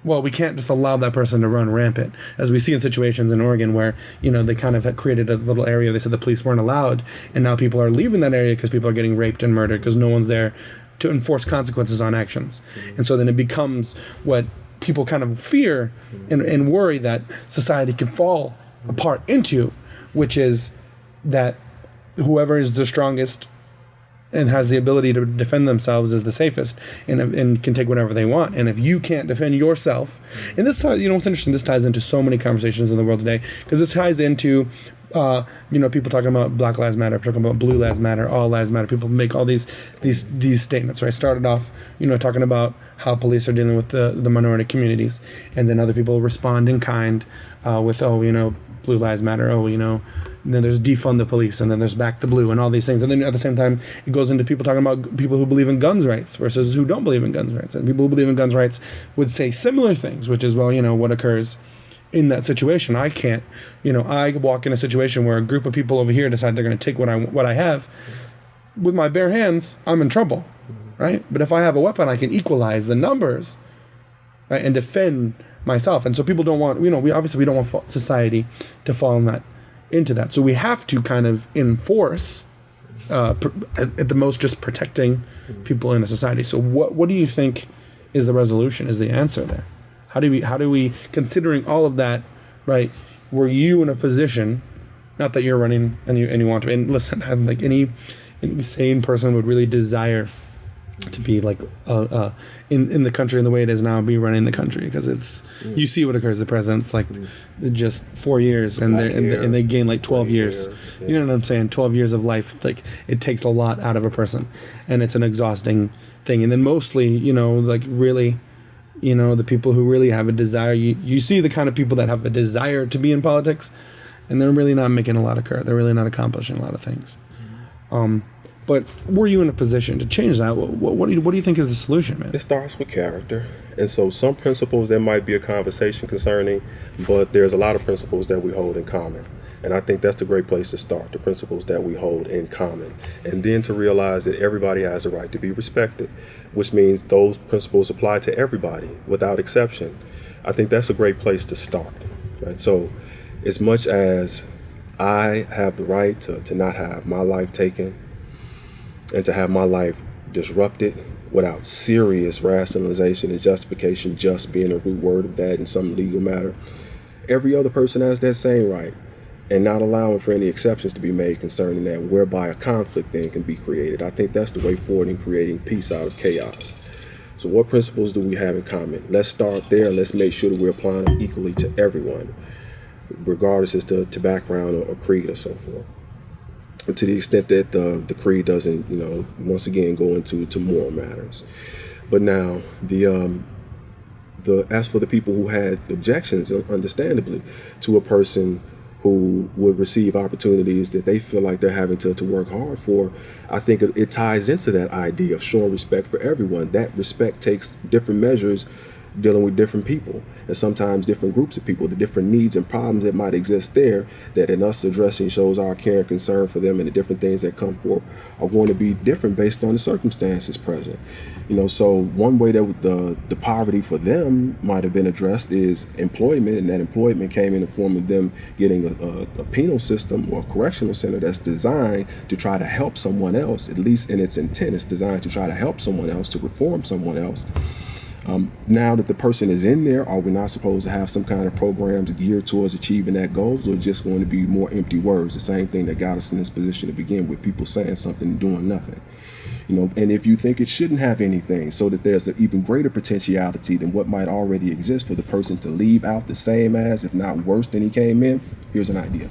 Well, we can't just allow that person to run rampant, as we see in situations in Oregon where, they kind of had created a little area. They said the police weren't allowed, and now people are leaving that area because people are getting raped and murdered because no one's there to enforce consequences on actions. And so then it becomes what people kind of fear and worry that society could fall apart into, which is that whoever is the strongest and has the ability to defend themselves is the safest and can take whatever they want. And if you can't defend yourself, and this, what's interesting, this ties into so many conversations in the world today, because this ties into, people talking about Black Lives Matter, talking about Blue Lives Matter, All Lives Matter. People make all these statements, right? Started off, talking about how police are dealing with the minority communities, and then other people respond in kind with, Blue Lives Matter, and then there's defund the police, and then there's back the blue, and all these things. And then at the same time, it goes into people talking about people who believe in guns rights versus who don't believe in guns rights. And people who believe in guns rights would say similar things, which is, well, what occurs in that situation. I can't, I walk in a situation where a group of people over here decide they're going to take what I have. With my bare hands, I'm in trouble, right? But if I have a weapon, I can equalize the numbers, right, and defend myself. And so people don't want, we don't want society to fall into that. So we have to kind of enforce, at the most, just protecting people in a society. So what do you think is the resolution, is the answer there? How do we, considering all of that, right, were you in a position, not that you're running and you want to, and listen, I'm like any sane person would really desire to be like in the country in the way it is now, be running the country, because it's you see what occurs. The president's like just 4 years, and they gain like 12 years. Yeah. You know what I'm saying? 12 years of life. Like, it takes a lot out of a person, and it's an exhausting thing. And then mostly, like really, the people who really have a desire. You see the kind of people that have a desire to be in politics, and they're really not making a lot occur. They're really not accomplishing a lot of things. But were you in a position to change that? What do you think is the solution, man? It starts with character. And so some principles there might be a conversation concerning, but there's a lot of principles that we hold in common. And I think that's the great place to start, the principles that we hold in common. And then to realize that everybody has a right to be respected, which means those principles apply to everybody without exception. I think that's a great place to start. Right? So as much as I have the right to not have my life taken, and to have my life disrupted without serious rationalization and justification, just being a root word of that in some legal matter, every other person has that same right, and not allowing for any exceptions to be made concerning that, whereby a conflict then can be created. I think that's the way forward in creating peace out of chaos. So what principles do we have in common? Let's start there. Let's make sure that we're applying them equally to everyone, regardless as to background or creed or so forth. To the extent that the creed doesn't, once again go into moral matters. But now as for the people who had objections, understandably, to a person who would receive opportunities that they feel like they're having to work hard for, I think it ties into that idea of showing respect for everyone. That respect takes different measures dealing with different people, and sometimes different groups of people, the different needs and problems that might exist there, that in us addressing shows our care and concern for them, and the different things that come forth are going to be different based on the circumstances present. So one way that the poverty for them might have been addressed is employment, and that employment came in the form of them getting a penal system or a correctional center that's designed to try to help someone else. At least in its intent, it's designed to try to help someone else, to reform someone else. Now that the person is in there, are we not supposed to have some kind of programs geared towards achieving that goals, or just going to be more empty words? The same thing that got us in this position to begin with, people saying something and doing nothing. And if you think it shouldn't have anything, so that there's an even greater potentiality than what might already exist for the person to leave out the same as, if not worse than he came in, here's an idea.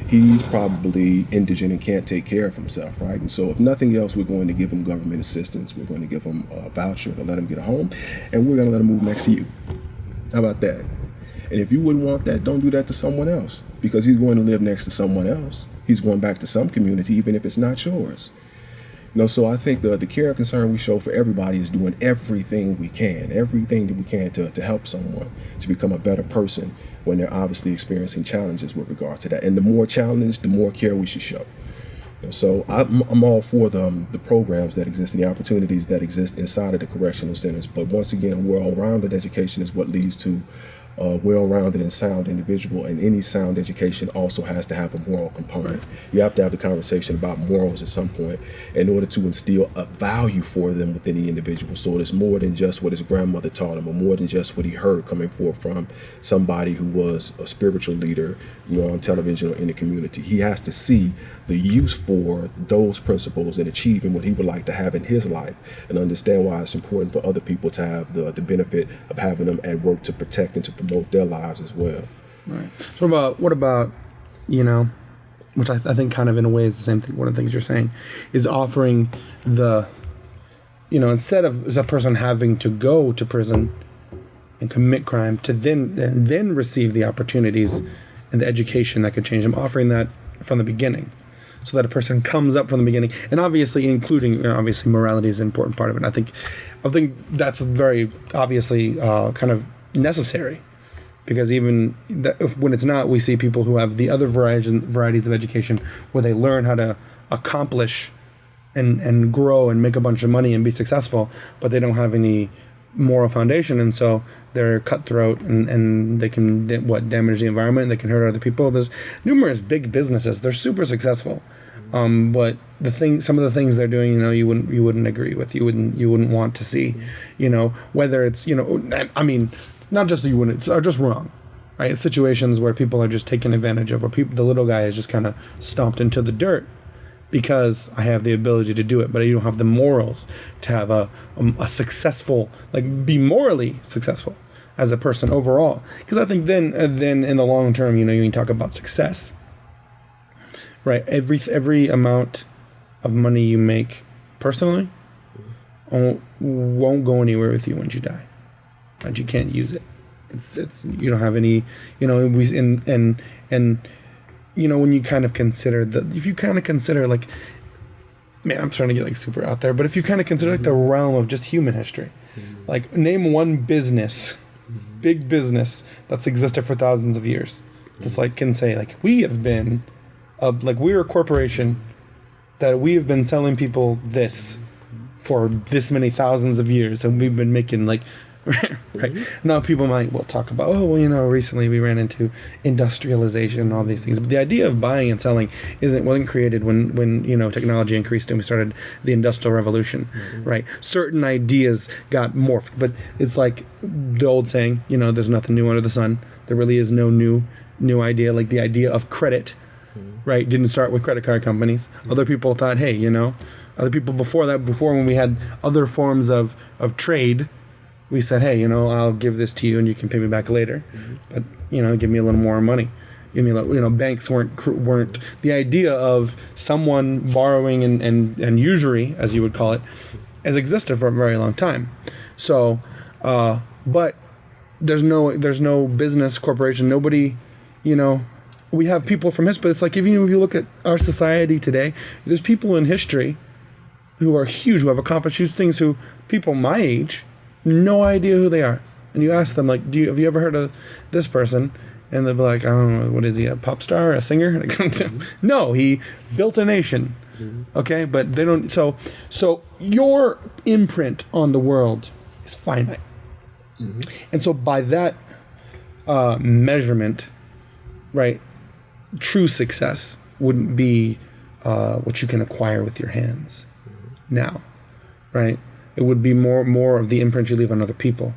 He's probably indigent and can't take care of himself, right? And so if nothing else, we're going to give him government assistance. We're going to give him a voucher to let him get a home, and we're going to let him move next to you. How about that? And if you wouldn't want that, don't do that to someone else, because he's going to live next to someone else. He's going back to some community, even if it's not yours. So I think the care and concern we show for everybody is doing everything that we can to help someone to become a better person when they're obviously experiencing challenges with regard to that. And the more challenge, the more care we should show. So I'm all for the programs that exist and the opportunities that exist inside of the correctional centers. But once again, a well-rounded education is what leads to a well-rounded and sound individual, and any sound education also has to have a moral component. You have to have the conversation about morals at some point in order to instill a value for them within the individual. So it is more than just what his grandmother taught him, or more than just what he heard coming forth from somebody who was a spiritual leader, on television or in the community. He has to see the use for those principles and achieving what he would like to have in his life, and understand why it's important for other people to have the benefit of having them at work to protect and to promote their lives as well. Right. So what about, which I think kind of in a way is the same thing. One of the things you're saying is offering instead of a person having to go to prison and commit crime to then receive the opportunities and the education that could change them, offering that from the beginning, so that a person comes up from the beginning, and obviously including morality is an important part of it. I think that's very obviously kind of necessary, because even when it's not, we see people who have the other varieties of education where they learn how to accomplish and grow and make a bunch of money and be successful, but they don't have any moral foundation, and so they're cutthroat and they can damage the environment, and they can hurt other people. There's numerous big businesses, they're super successful, but some of the things they're doing, you wouldn't agree with, you wouldn't want to see, whether it's not just that you wouldn't, are just wrong, right? It's situations where people are just taken advantage of, where the little guy is just kind of stomped into the dirt because I have the ability to do it, but I don't have the morals to have a successful, be morally successful as a person overall. Because I think then in the long term, you can talk about success, right? Every amount of money you make personally won't go anywhere with you once you die, and you can't use it. It's you don't have any, when you kind of consider if you kind of consider man, I'm trying to get super out there, but if you kind of consider the realm of just human history, name one business, big business that's existed for thousands of years, that's can say we have been, we're a corporation that we have been selling people this for this many thousands of years, and we've been making right now people might talk about recently we ran into industrialization and all these things, but the idea of buying and selling wasn't created when technology increased and we started the Industrial Revolution. Right, certain ideas got morphed, but it's the old saying, there's nothing new under the sun. There really is no new idea. The idea of credit, right, didn't start with credit card companies. Other people thought, hey, other people before when we had other forms of trade, we said, hey, I'll give this to you and you can pay me back later. But, give me a little more money. Give me a little, banks weren't the idea of someone borrowing and usury, as you would call it, has existed for a very long time. So, but there's no business corporation, nobody, we have people from history, but it's even if you look at our society today, there's people in history who are huge, who have accomplished huge things, who people my age, no idea who they are. and you ask them, like, have you ever heard of this person? And they'll be like, I don't know, what is he, a pop star, a singer? No, he built a nation. Okay, but they don't. So your imprint on the world is finite, and so by that measurement, right, true success wouldn't be what you can acquire with your hands. Now, right, it would be more of the imprint you leave on other people,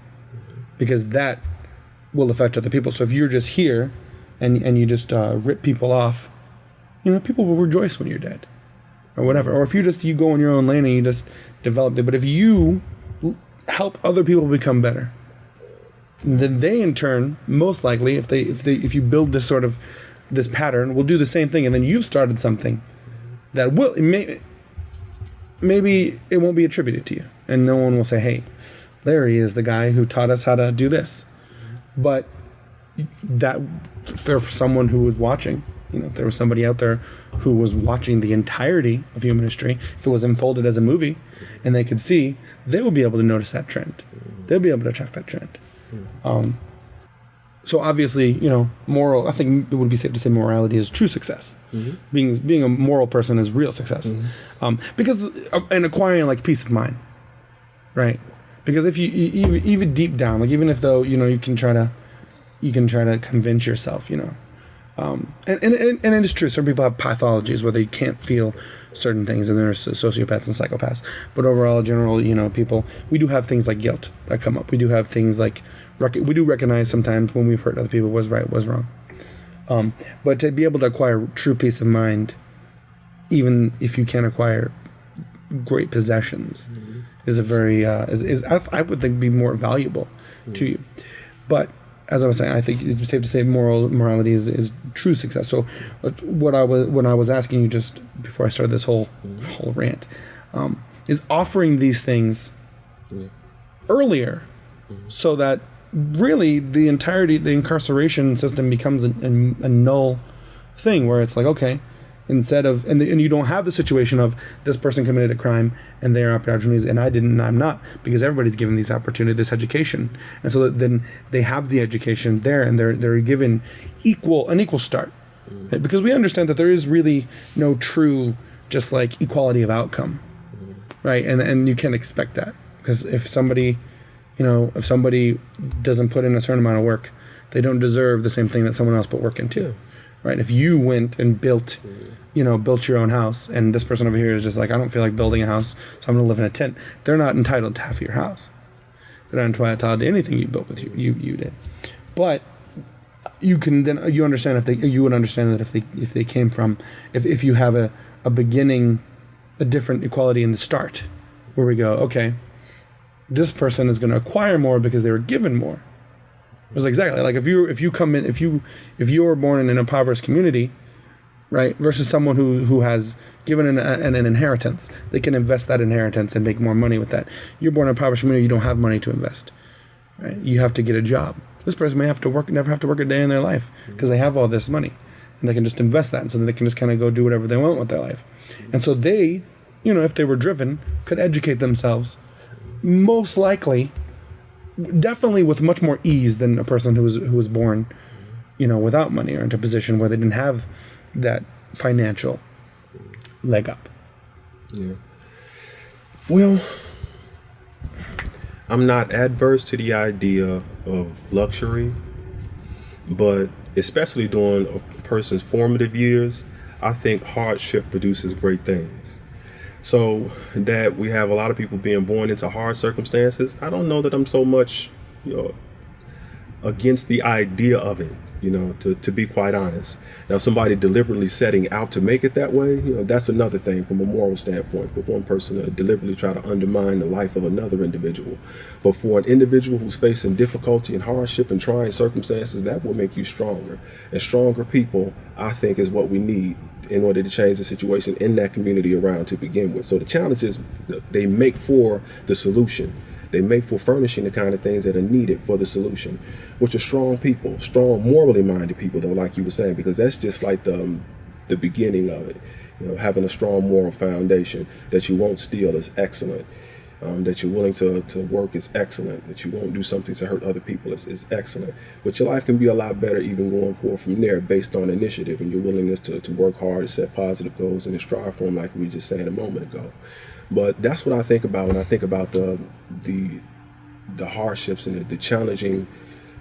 because that will affect other people. So if you're just here and you just rip people off, people will rejoice when you're dead or whatever. Or if you go in your own lane and you just develop it. But if you help other people become better, then they in turn, most likely, if you build this sort of this pattern, will do the same thing. And then you've started something that maybe it won't be attributed to you, and no one will say, hey, Larry is the guy who taught us how to do this. But that, for someone who was watching, if there was somebody out there who was watching the entirety of human history, if it was unfolded as a movie, and they could see, they would be able to notice that trend. They'll be able to track that trend. So obviously, moral, I think it would be safe to say morality is true success. Being a moral person is real success. Because in acquiring like peace of mind, right? Because if you even deep down, like even if though you can try to convince yourself, and it is true. Some people have pathologies where they can't feel certain things, and there's sociopaths and psychopaths. But overall, in general, people, we do have things like guilt that come up. We do have things like we do recognize sometimes when we've hurt other people was right, was wrong. But to be able to acquire true peace of mind, even if you can't acquire great possessions, is a very I would think be more valuable to you. But as I was saying, I think it's safe to say morality is true success. So when I was asking you just before I started this whole rant, is offering these things earlier, so that really the incarceration system becomes a null thing, where it's like, okay, instead of and you don't have the situation of this person committed a crime and they are opportunities and I didn't and I'm not, because everybody's given this opportunity, this education, and so then they have the education there and they're given an equal start, right? Because we understand that there is really no true just like equality of outcome, right? And you can't expect that, because if somebody doesn't put in a certain amount of work, they don't deserve the same thing that someone else put work into, right? If you went and built your own house, and this person over here is just like, I don't feel like building a house, so I'm going to live in a tent. They're not entitled to half of your house. They're not entitled to anything you built with you did. But you can then you would understand that if they came from if you have a beginning, a different equality in the start, where we go, okay, this person is going to acquire more because they were given more. It was exactly like if you were born in an impoverished community, right, versus someone who has given an inheritance, they can invest that inheritance and make more money with that. You're born in a impoverished community, you don't have money to invest, right? You have to get a job. This person may never have to work a day in their life because they have all this money, and they can just invest that, and so they can just kind of go do whatever they want with their life. And so they, if they were driven, could educate themselves, most likely, definitely with much more ease than a person who was born, without money or into a position where they didn't have that financial leg up. Yeah. Well, I'm not adverse to the idea of luxury, but especially during a person's formative years, I think hardship produces great things. So that we have a lot of people being born into hard circumstances, I don't know that I'm so much, against the idea of it, to be quite honest. Now, somebody deliberately setting out to make it that way, that's another thing from a moral standpoint, for one person to deliberately try to undermine the life of another individual. But for an individual who's facing difficulty and hardship and trying circumstances, that will make you stronger. And stronger people, I think, is what we need in order to change the situation in that community around to begin with. So the challenge is they make for the solution. They make for furnishing the kind of things that are needed for the solution, which are strong people, strong, morally minded people, though, like you were saying, because that's just like the beginning of it. Having a strong moral foundation that you won't steal is excellent. That you're willing to work is excellent. That you won't do something to hurt other people is excellent. But your life can be a lot better even going forward from there based on initiative and your willingness to work hard, to set positive goals, and to strive for them, like we were just saying a moment ago. But that's what I think about when I think about the hardships and the challenging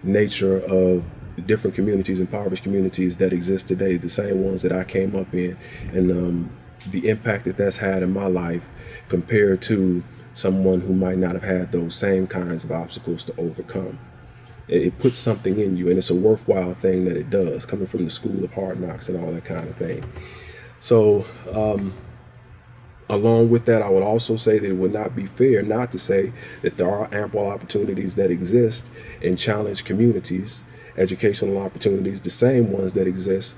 nature of different communities, impoverished communities that exist today, the same ones that I came up in, and the impact that that's had in my life compared to someone who might not have had those same kinds of obstacles to overcome. It puts something in you, and it's a worthwhile thing that it does, coming from the school of hard knocks and all that kind of thing. So, along with that, I would also say that it would not be fair not to say that there are ample opportunities that exist in challenged communities, educational opportunities, the same ones that exist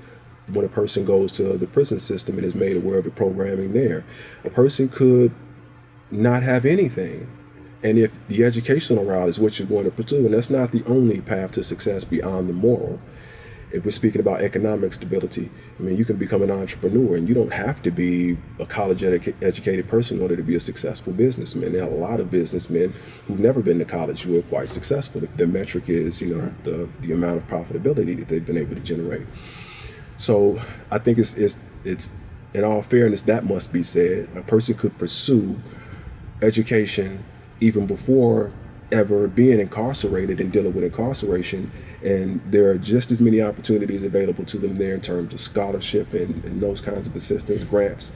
when a person goes to the prison system and is made aware of the programming there. A person could not have anything. And if the educational route is what you're going to pursue, and that's not the only path to success beyond the moral. If we're speaking about economic stability, I mean, you can become an entrepreneur, and you don't have to be a college-educated person in order to be a successful businessman. There are a lot of businessmen who've never been to college who are quite successful. If their metric is, the amount of profitability that they've been able to generate. So I think it's in all fairness, that must be said. A person could pursue education even before ever being incarcerated and dealing with incarceration, and there are just as many opportunities available to them there in terms of scholarship and those kinds of assistance grants,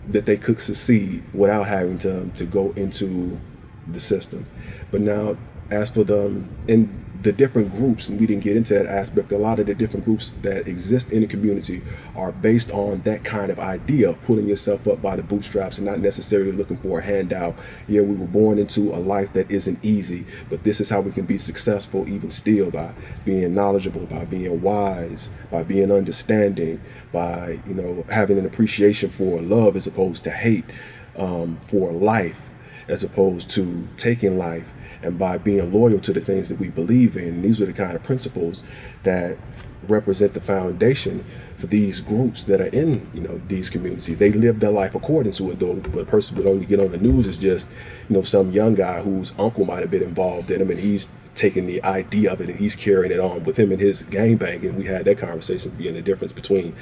that they could succeed without having to go into the system. But now, as for the different groups, and we didn't get into that aspect, a lot of the different groups that exist in the community are based on that kind of idea of pulling yourself up by the bootstraps and not necessarily looking for a handout. Yeah, we were born into a life that isn't easy, but this is how we can be successful even still, by being knowledgeable, by being wise, by being understanding, by having an appreciation for love as opposed to hate, for life as opposed to taking life, and by being loyal to the things that we believe in. These are the kind of principles that represent the foundation for these groups that are in these communities. They live their life according to it, though. But a person would only get on the news as just some young guy whose uncle might have been involved in him, and he's taking the idea of it and he's carrying it on with him and his gangbanging. We had that conversation, being the difference between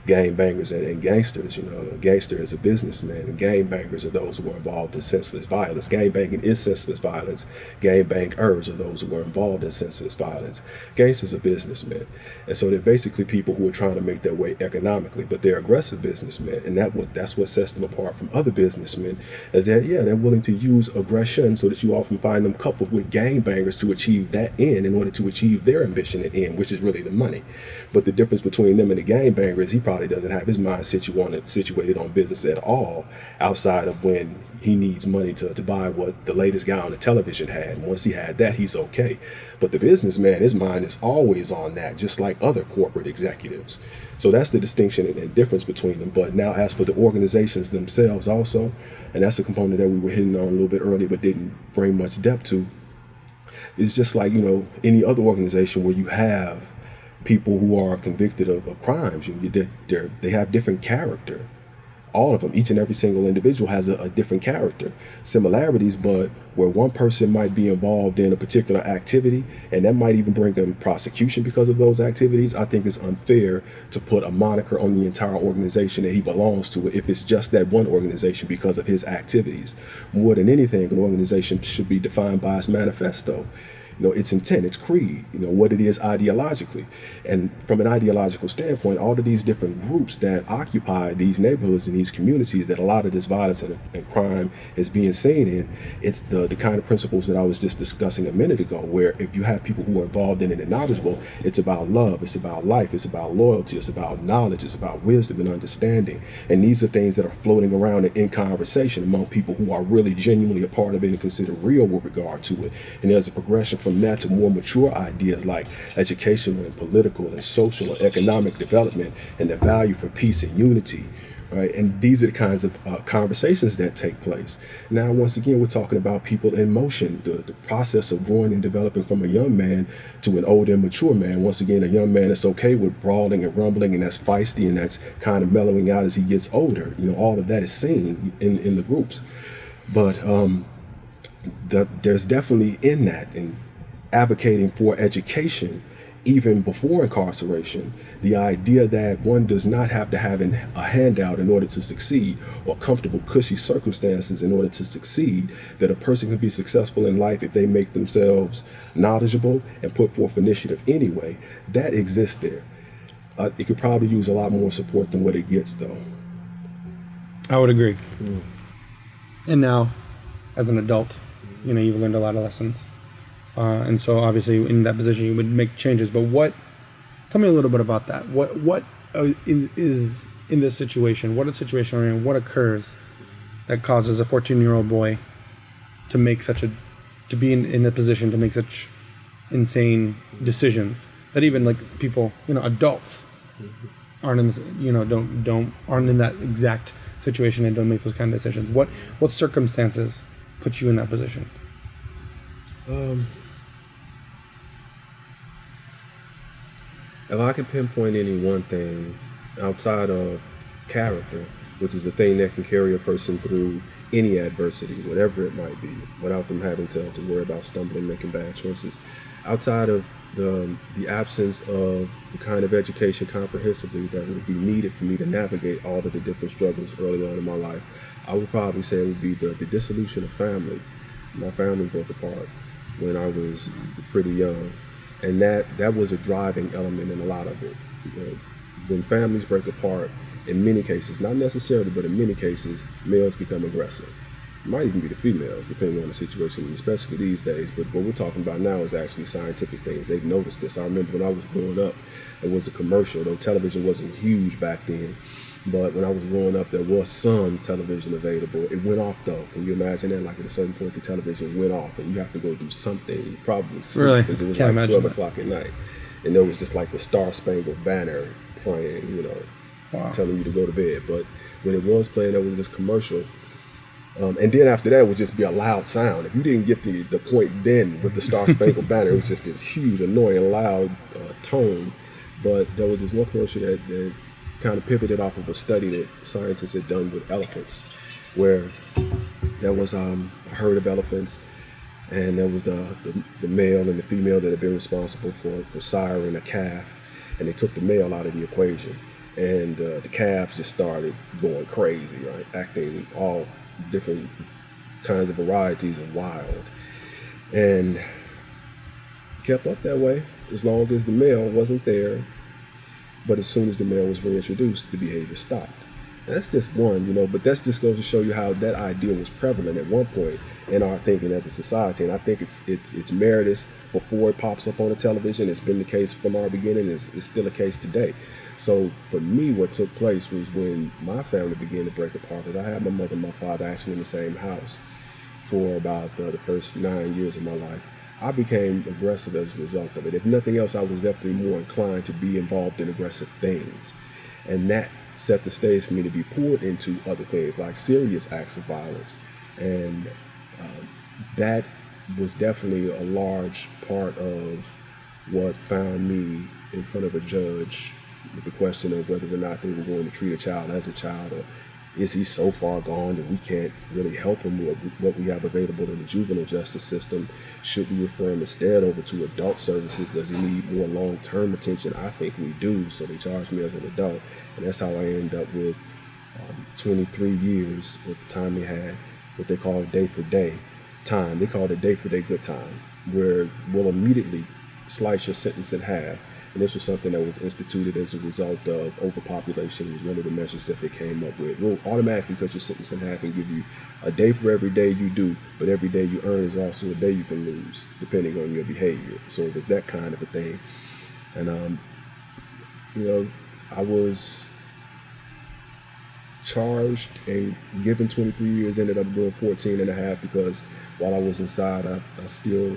gangbangers and gangsters. A gangster is a businessman, and gangbangers are those who are involved in senseless violence. Gangbanging is senseless violence. Gangbangers are those who are involved in senseless violence. Gangsters are businessmen, and so they're basically people who are trying to make their way economically, but they're aggressive businessmen, and that's what sets them apart from other businessmen, is that they're willing to use aggression, so that you often find them coupled with gangbangers to achieve that end, in order to achieve their ambition and end, which is really the money. But the difference between them and the gangbanger is he probably doesn't have his mind situated on business at all, outside of when he needs money to buy what the latest guy on the television had. And once he had that, he's okay. But the businessman, his mind is always on that, just like other corporate executives. So that's the distinction and difference between them. But now, as for the organizations themselves also, and that's a component that we were hitting on a little bit earlier but didn't bring much depth to, it's just like any other organization where you have people who are convicted of crimes. They have different character. All of them, each and every single individual has a different character, similarities, but where one person might be involved in a particular activity, and that might even bring them prosecution because of those activities, I think it's unfair to put a moniker on the entire organization that he belongs to if it's just that one organization because of his activities. More than anything, an organization should be defined by its manifesto, its intent, its creed, what it is ideologically. And from an ideological standpoint, all of these different groups that occupy these neighborhoods and these communities that a lot of this violence and crime is being seen in, it's the kind of principles that I was just discussing a minute ago, where if you have people who are involved in it and knowledgeable, it's about love, it's about life, it's about loyalty, it's about knowledge, it's about wisdom and understanding. And these are things that are floating around and in conversation among people who are really genuinely a part of it and consider real with regard to it. And there's a progression from that to more mature ideas like educational and political and social and economic development, and the value for peace and unity, right? And these are the kinds of conversations that take place. Now, once again, we're talking about people in motion, the process of growing and developing from a young man to an older and mature man. Once again, a young man is okay with brawling and rumbling, and that's feisty, and that's kind of mellowing out as he gets older. All of that is seen in the groups. But there's definitely in that, in advocating for education, even before incarceration, the idea that one does not have to have a handout in order to succeed, or comfortable, cushy circumstances in order to succeed, that a person can be successful in life if they make themselves knowledgeable and put forth initiative anyway, that exists there. It could probably use a lot more support than what it gets, though. I would agree. And now, as an adult, you've learned a lot of lessons. And so obviously in that position you would make changes. But tell me a little bit about that. What is in this situation? What a situation are you in? What occurs that causes a 14-year-old boy to be in a position to make such insane decisions that even like people, adults aren't in this, aren't in that exact situation and don't make those kind of decisions. What circumstances put you in that position? If I could pinpoint any one thing outside of character, which is the thing that can carry a person through any adversity, whatever it might be, without them having to worry about stumbling and making bad choices, outside of the absence of the kind of education comprehensively that would be needed for me to navigate all of the different struggles early on in my life, I would probably say it would be the dissolution of family. My family broke apart when I was pretty young. And that was a driving element in a lot of it. When families break apart, in many cases, not necessarily, but in many cases, males become aggressive. It might even be the females, depending on the situation, and especially these days. But what we're talking about now is actually scientific things. They've noticed this. I remember when I was growing up, there was a commercial, though television wasn't huge back then. But when I was growing up, there was some television available. It went off, though. Can you imagine that? Like at a certain point, the television went off, and you have to go do something, probably sleep, because it was like 12 o'clock at night. And there was just like the Star Spangled Banner playing, Wow. telling you to go to bed. But when it was playing, there was this commercial. And then after that, it would just be a loud sound. If you didn't get the point then with the Star Spangled Banner, it was just this huge, annoying, loud tone. But there was this one commercial that kind of pivoted off of a study that scientists had done with elephants, where there was a herd of elephants, and there was the male and the female that had been responsible for siring a calf, and they took the male out of the equation, and the calf just started going crazy, right, acting all different kinds of varieties of wild, and kept up that way as long as the male wasn't there. But as soon as the male was reintroduced, the behavior stopped. And that's just one, but that just goes to show you how that idea was prevalent at one point in our thinking as a society. And I think it's meritorious before it pops up on the television. It's been the case from our beginning. It's still a case today. So for me, what took place was when my family began to break apart, because I had my mother and my father actually in the same house for about the first 9 years of my life. I became aggressive as a result of it. If nothing else, I was definitely more inclined to be involved in aggressive things. And that set the stage for me to be pulled into other things like serious acts of violence. And that was definitely a large part of what found me in front of a judge with the question of whether or not they were going to treat a child as a child, or is he so far gone that we can't really help him with what we have available in the juvenile justice system? Should we refer him instead over to adult services? Does he need more long-term attention? I think we do, so they charged me as an adult, and that's how I end up with 23 years at the time they had what they call day-for-day time. They called it day-for-day good time, where we'll immediately slice your sentence in half. And this was something that was instituted as a result of overpopulation. It was one of the measures that they came up with. We'll automatically cut your sentence in half and give you a day for every day you do, but every day you earn is also a day you can lose, depending on your behavior. So it was that kind of a thing. And, I was charged and given 23 years, ended up doing 14 and a half, because while I was inside, I still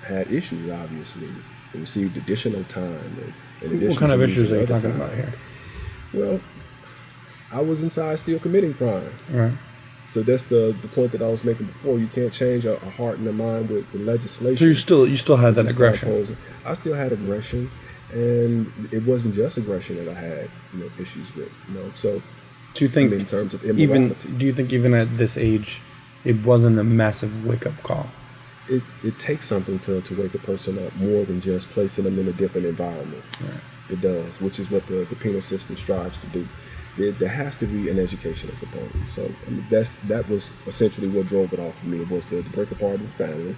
had issues, obviously. I received additional time. And what kind of issues are you talking about here? Well, I was inside still committing crime. All right. So that's the point that I was making before. You can't change a heart and a mind with legislation. So you still had that aggression. I still had aggression, and it wasn't just aggression that I had issues with. So do you think, in terms of immorality, do you think even at this age, it wasn't a massive wake-up call. It takes something to wake a person up more than just placing them in a different environment. Right. It does, which is what the penal system strives to do. There has to be an educational component. So I mean, that was essentially what drove it off for me. It was the break apart of the family.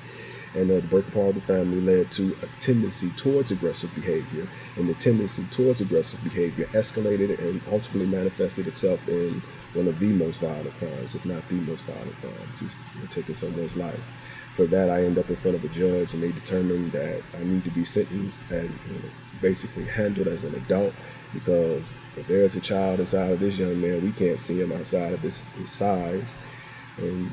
And the break apart of the family led to a tendency towards aggressive behavior. And the tendency towards aggressive behavior escalated and ultimately manifested itself in one of the most violent crimes, if not the most violent crime, just taking someone's life. For that, I end up in front of a judge, and they determined that I need to be sentenced and basically handled as an adult, because if there's a child inside of this young man, we can't see him outside of his size. And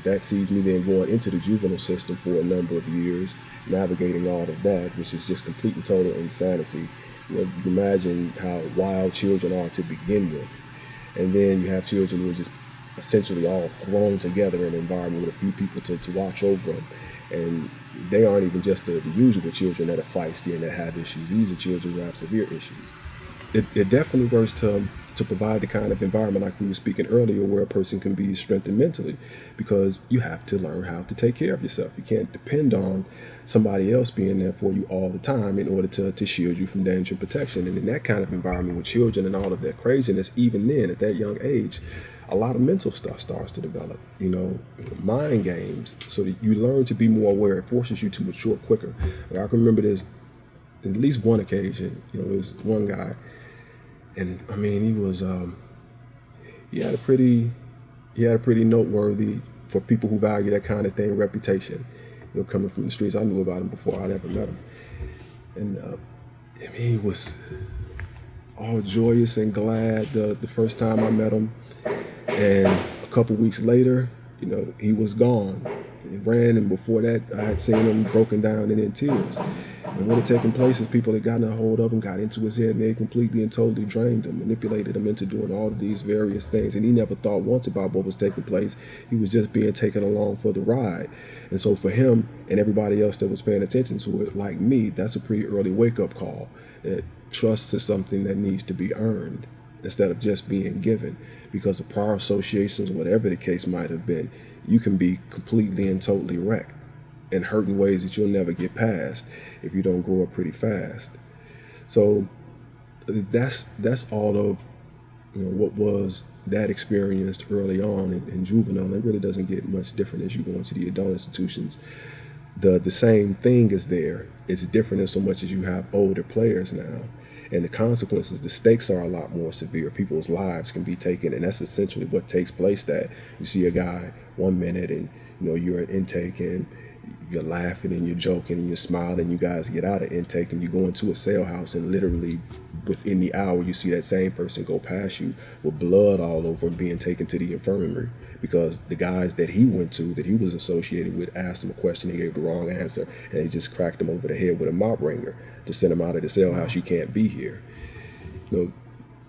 that sees me then going into the juvenile system for a number of years, navigating all of that, which is just complete and total insanity. You can imagine how wild children are to begin with. And then you have children who are just essentially all thrown together in an environment with a few people to watch over them. And they aren't even just the usual children that are feisty and that have issues. These are children who have severe issues. It definitely works to provide the kind of environment like we were speaking earlier, where a person can be strengthened mentally, because you have to learn how to take care of yourself. You can't depend on somebody else being there for you all the time in order to shield you from danger and protection. And in that kind of environment with children and all of their craziness, even then at that young age, a lot of mental stuff starts to develop, mind games, so that you learn to be more aware. It forces you to mature quicker. I can remember there's at least one occasion, there was one guy, and I mean, he had a pretty noteworthy, for people who value that kind of thing, reputation. Coming from the streets, I knew about him before I'd ever met him, and I mean, he was all joyous and glad the first time I met him, and a couple weeks later, he was gone. He ran, and before that, I had seen him broken down and in tears. And what had taken place is people had gotten a hold of him, got into his head, and they completely and totally drained him, manipulated him into doing all of these various things. And he never thought once about what was taking place. He was just being taken along for the ride. And so for him and everybody else that was paying attention to it, like me, that's a pretty early wake-up call, that trust is something that needs to be earned instead of just being given. Because of prior associations, whatever the case might have been, you can be completely and totally wrecked and hurt in ways that you'll never get past if you don't grow up pretty fast. So that's all of what was that experience early on in juvenile. It really doesn't get much different as you go into the adult institutions. The same thing is there. It's different in so much as you have older players now. And the consequences, the stakes are a lot more severe. People's lives can be taken, and that's essentially what takes place. That you see a guy 1 minute, and you're at intake, and you're laughing and you're joking and you're smiling. You guys get out of intake and you go into a cell house, and literally within the hour you see that same person go past you with blood all over and being taken to the infirmary, because the guys that he went to, that he was associated with, asked him a question, he gave the wrong answer, and they just cracked him over the head with a mop wringer to send him out of the cell house. You can't be here.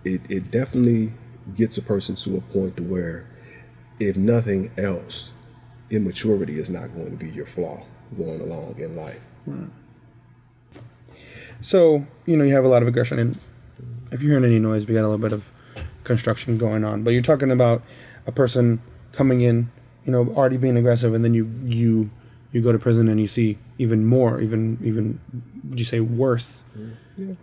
It definitely gets a person to a point to where, if nothing else, immaturity is not going to be your flaw going along in life. Right. So, you have a lot of aggression, and if you're hearing any noise, we got a little bit of construction going on. But you're talking about a person coming in, already being aggressive, and then you go to prison and you see even more, even would you say worse? Yeah.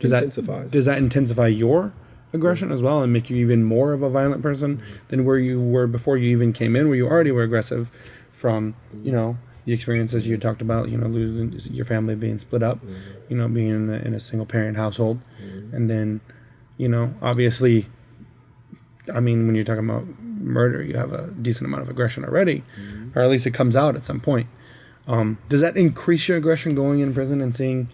Does that intensify your aggression as well and make you even more of a violent person than where you were before you even came in, where you already were aggressive from, the experiences you talked about, losing your family, being split up, being in a single parent household. And then, obviously, I mean, when you're talking about murder, you have a decent amount of aggression already, or at least it comes out at some point. Does that increase your aggression going in prison and seeing,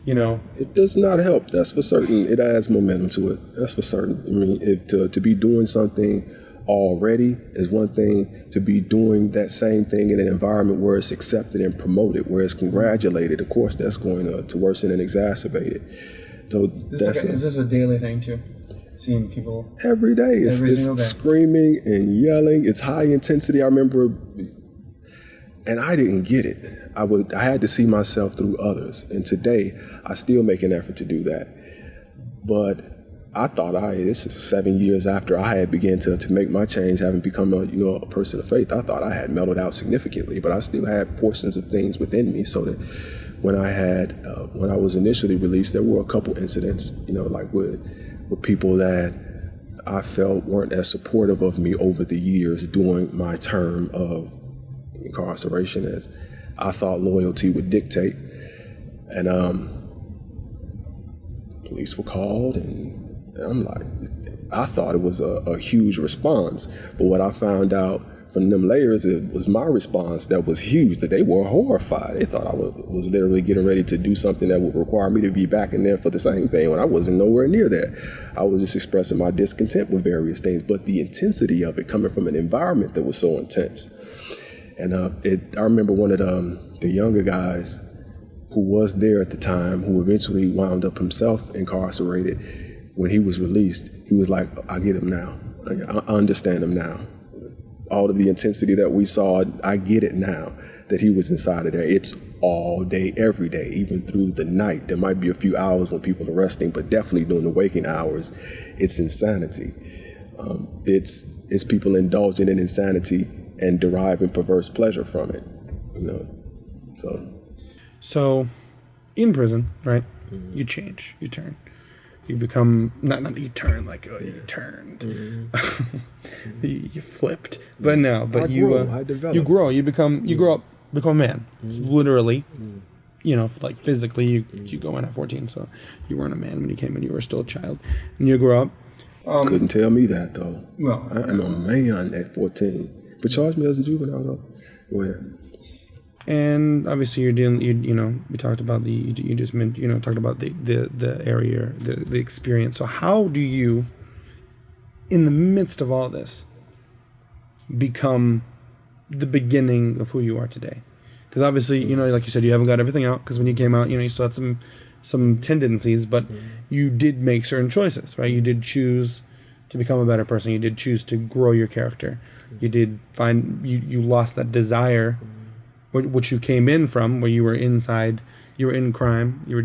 It does not help. That's for certain. It adds momentum to it. That's for certain. I mean, if to be doing something already is one thing, to be doing that same thing in an environment where it's accepted and promoted, where it's congratulated, of course, that's going to worsen and exacerbate it. So is this a daily thing too? Seeing people every day. It's screaming and yelling. It's high intensity. I remember, and I didn't get it. I had to see myself through others. And today, I still make an effort to do that. But I thought this is 7 years after I had began to make my change, having become a person of faith. I thought I had mellowed out significantly, but I still had portions of things within me. So that when I was initially released, there were a couple incidents, like with people that I felt weren't as supportive of me over the years during my term of incarceration as I thought loyalty would dictate. And police were called, and I'm like, I thought it was a huge response. But what I found out from them layers, it was my response that was huge, that they were horrified. They thought I was literally getting ready to do something that would require me to be back in there for the same thing when I wasn't nowhere near that. I was just expressing my discontent with various things, but the intensity of it coming from an environment that was so intense. And I remember one of the younger guys who was there at the time, who eventually wound up himself incarcerated. When he was released, he was like, I get him now. I understand him now. All of the intensity that we saw, I get it now, that he was inside of there. It's all day, every day, even through the night. There might be a few hours when people are resting, but definitely during the waking hours, it's insanity. It's people indulging in insanity and deriving perverse pleasure from it, So, in prison, right? Mm-hmm. You change, you turn. You become, not you turn like, you turned. Mm-hmm. you flipped. But no, but you grow, you grow up, become a man. Mm-hmm. Literally, like physically, you go in at 14, so you weren't a man when you came in, you were still a child. And you grow up. Couldn't tell me that, though. Well, I'm a man at 14. But charge me as a juvenile, though. Go ahead. And obviously you're dealing, we talked about you just mentioned, talked about the area, the experience. So how do you, in the midst of all this, become the beginning of who you are today? Because obviously, like you said, you haven't got everything out, because when you came out, you still had some tendencies, but you did make certain choices, right? You did choose to become a better person. You did choose to grow your character. You did find, you lost that desire which you came in from, where you were inside, you were in crime, you were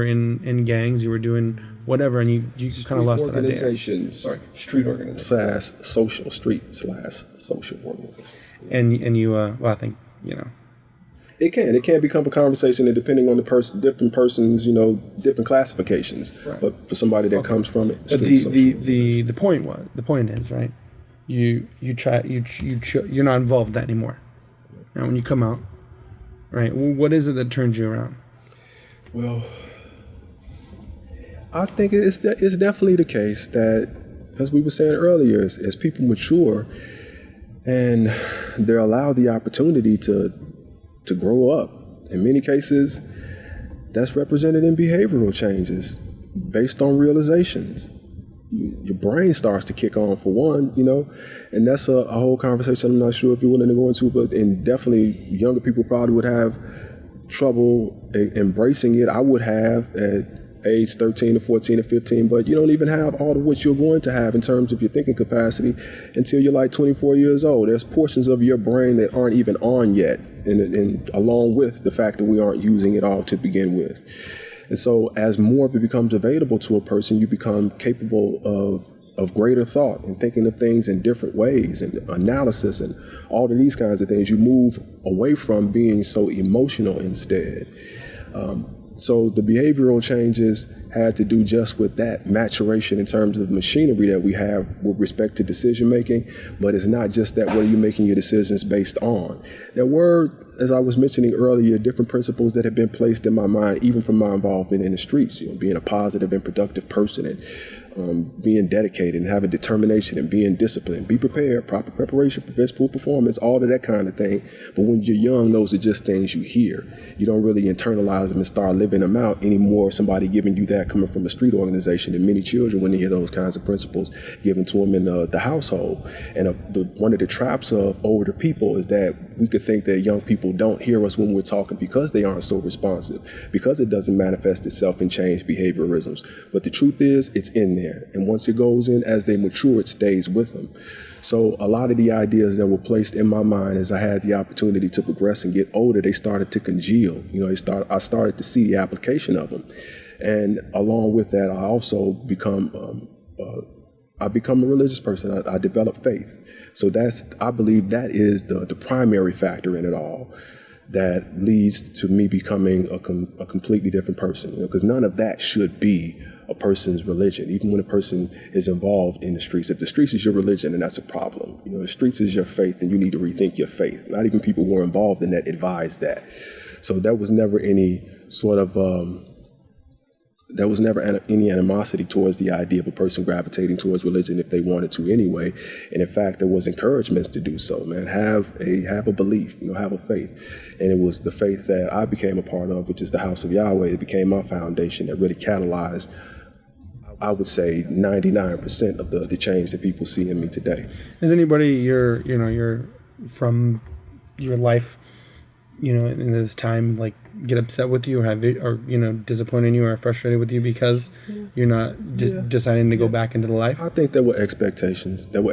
in gangs, you were doing whatever, and you kind of lost that idea. Street organizations. Social organizations. And you, well, I think, It can become a conversation, and depending on the person, different persons, different classifications. Right. But for somebody that comes from it, but the point is, right? You're not involved in that anymore. Now, when you come out, right, what is it that turns you around? Well, I think it's definitely the case that, as we were saying earlier, as people mature and they're allowed the opportunity to grow up, in many cases, that's represented in behavioral changes based on realizations. Your brain starts to kick on, for one, and that's a whole conversation I'm not sure if you're willing to go into, but and definitely younger people probably would have trouble embracing it. I would have at age 13 or 14 or 15, but you don't even have all of what you're going to have in terms of your thinking capacity until you're like 24 years old. There's portions of your brain that aren't even on yet, and along with the fact that we aren't using it all to begin with. And so as more of it becomes available to a person, you become capable of greater thought and thinking of things in different ways and analysis and all of these kinds of things. You move away from being so emotional instead. So the behavioral changes had to do just with that maturation in terms of the machinery that we have with respect to decision making. But it's not just that. What are you making your decisions based on? There were, as I was mentioning earlier, different principles that have been placed in my mind, even from my involvement in the streets, being a positive and productive person, and being dedicated and having determination and being disciplined. Be prepared. Proper preparation prevents poor performance, all of that kind of thing. But when you're young, those are just things you hear. You don't really internalize them and start living them out anymore. Somebody giving you that coming from a street organization, and many children, when they hear those kinds of principles given to them in the household. And one of the traps of older people is that we could think that young people don't hear us when we're talking because they aren't so responsive, because it doesn't manifest itself in changed behaviorisms. But the truth is, it's in there. And once it goes in, as they mature, it stays with them. So a lot of the ideas that were placed in my mind as I had the opportunity to progress and get older, they started to congeal. I started to see the application of them. And along with that, I also become a religious person. I develop faith. So I believe that is the primary factor in it all that leads to me becoming a completely different person. Because none of that should be a person's religion, even when a person is involved in the streets. If the streets is your religion, then that's a problem. The streets is your faith, and you need to rethink your faith. Not even people who are involved in that advise that. So there was never any sort of any animosity towards the idea of a person gravitating towards religion if they wanted to anyway. And in fact, there was encouragements to do so, man. Have a belief, have a faith. And it was the faith that I became a part of, which is the House of Yahweh. It became my foundation that really catalyzed, I would say, 99% of the change that people see in me today. Is anybody you're from your life, in this time, like, get upset with you or disappointed in you or frustrated with you because you're not deciding to go back into the life? I think there were expectations. That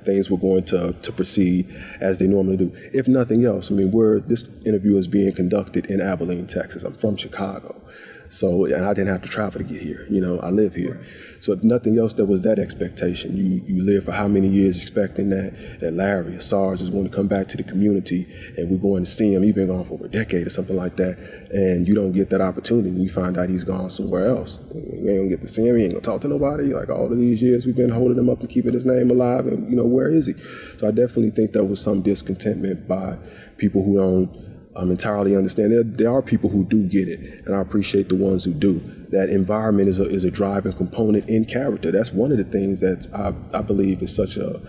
things were going to proceed as they normally do. If nothing else, this interview is being conducted in Abilene, Texas. I'm from Chicago. So, and I didn't have to travel to get here. I live here. So if nothing else, there was that expectation. You live for how many years expecting that Larry or Sarge is going to come back to the community and we're going to see him. He's been gone for over a decade or something like that. And you don't get that opportunity. And you find out he's gone somewhere else. You ain't going to get to see him. He ain't going to talk to nobody. Like all of these years we've been holding him up and keeping his name alive. And, where is he? So I definitely think there was some discontentment by people who don't entirely understand. There are people who do get it, and I appreciate the ones who do. That environment is a driving component in character. That's one of the things that I believe is such a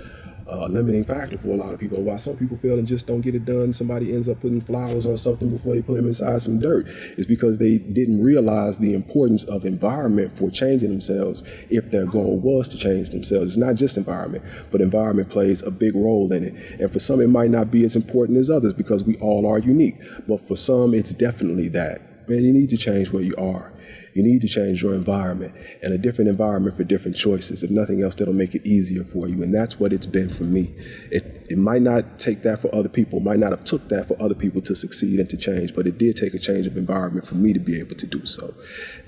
limiting factor for a lot of people. Why some people feel and just don't get it done. Somebody ends up putting flowers on something before they put them inside some dirt. It's because they didn't realize the importance of environment for changing themselves if their goal was to change themselves. It's not just environment, but environment plays a big role in it. And for some, it might not be as important as others because we all are unique. But for some, it's definitely that. Man, you need to change where you are. You need to change your environment, and a different environment for different choices. If nothing else, that'll make it easier for you. And that's what it's been for me. It might not take that for other people, might not have took that for other people to succeed and to change, but it did take a change of environment for me to be able to do so.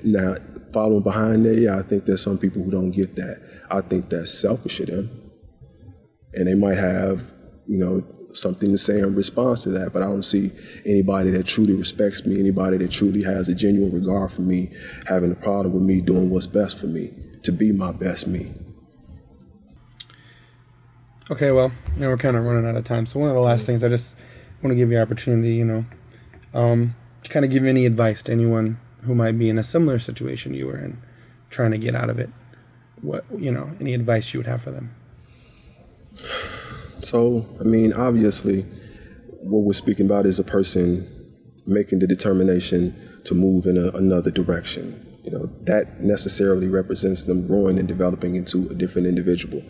Now, following behind there, I think there's some people who don't get that. I think that's selfish of them. And they might have, something to say in response to that, but I don't see anybody that truly respects me, anybody that truly has a genuine regard for me, having a problem with me doing what's best for me, to be my best me. Okay, well, we're kind of running out of time. So one of the last things, I just want to give you an opportunity, to kind of give any advice to anyone who might be in a similar situation you were in, trying to get out of it. What, any advice you would have for them? So, obviously, what we're speaking about is a person making the determination to move in another direction. That necessarily represents them growing and developing into a different individual.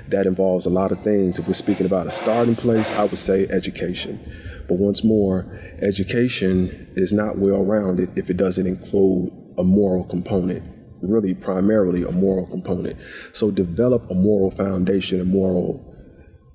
That involves a lot of things. If we're speaking about a starting place, I would say education. But once more, education is not well-rounded if it doesn't include a moral component. Really, primarily a moral component. So develop a moral foundation, a moral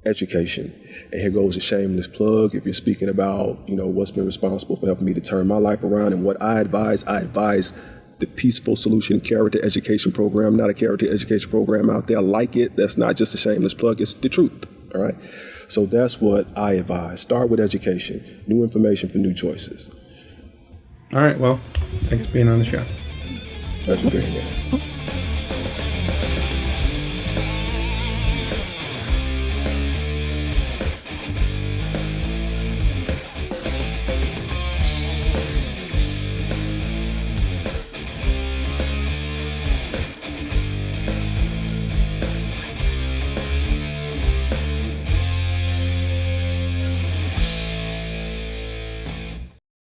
education. And here goes a shameless plug. If you're speaking about, what's been responsible for helping me to turn my life around and what I advise the Peaceful Solution Character Education Program, not a character education program out there like it. That's not just a shameless plug. It's the truth. All right. So that's what I advise. Start with education, new information for new choices. All right. Well, thanks for being on the show. Pleasure being here.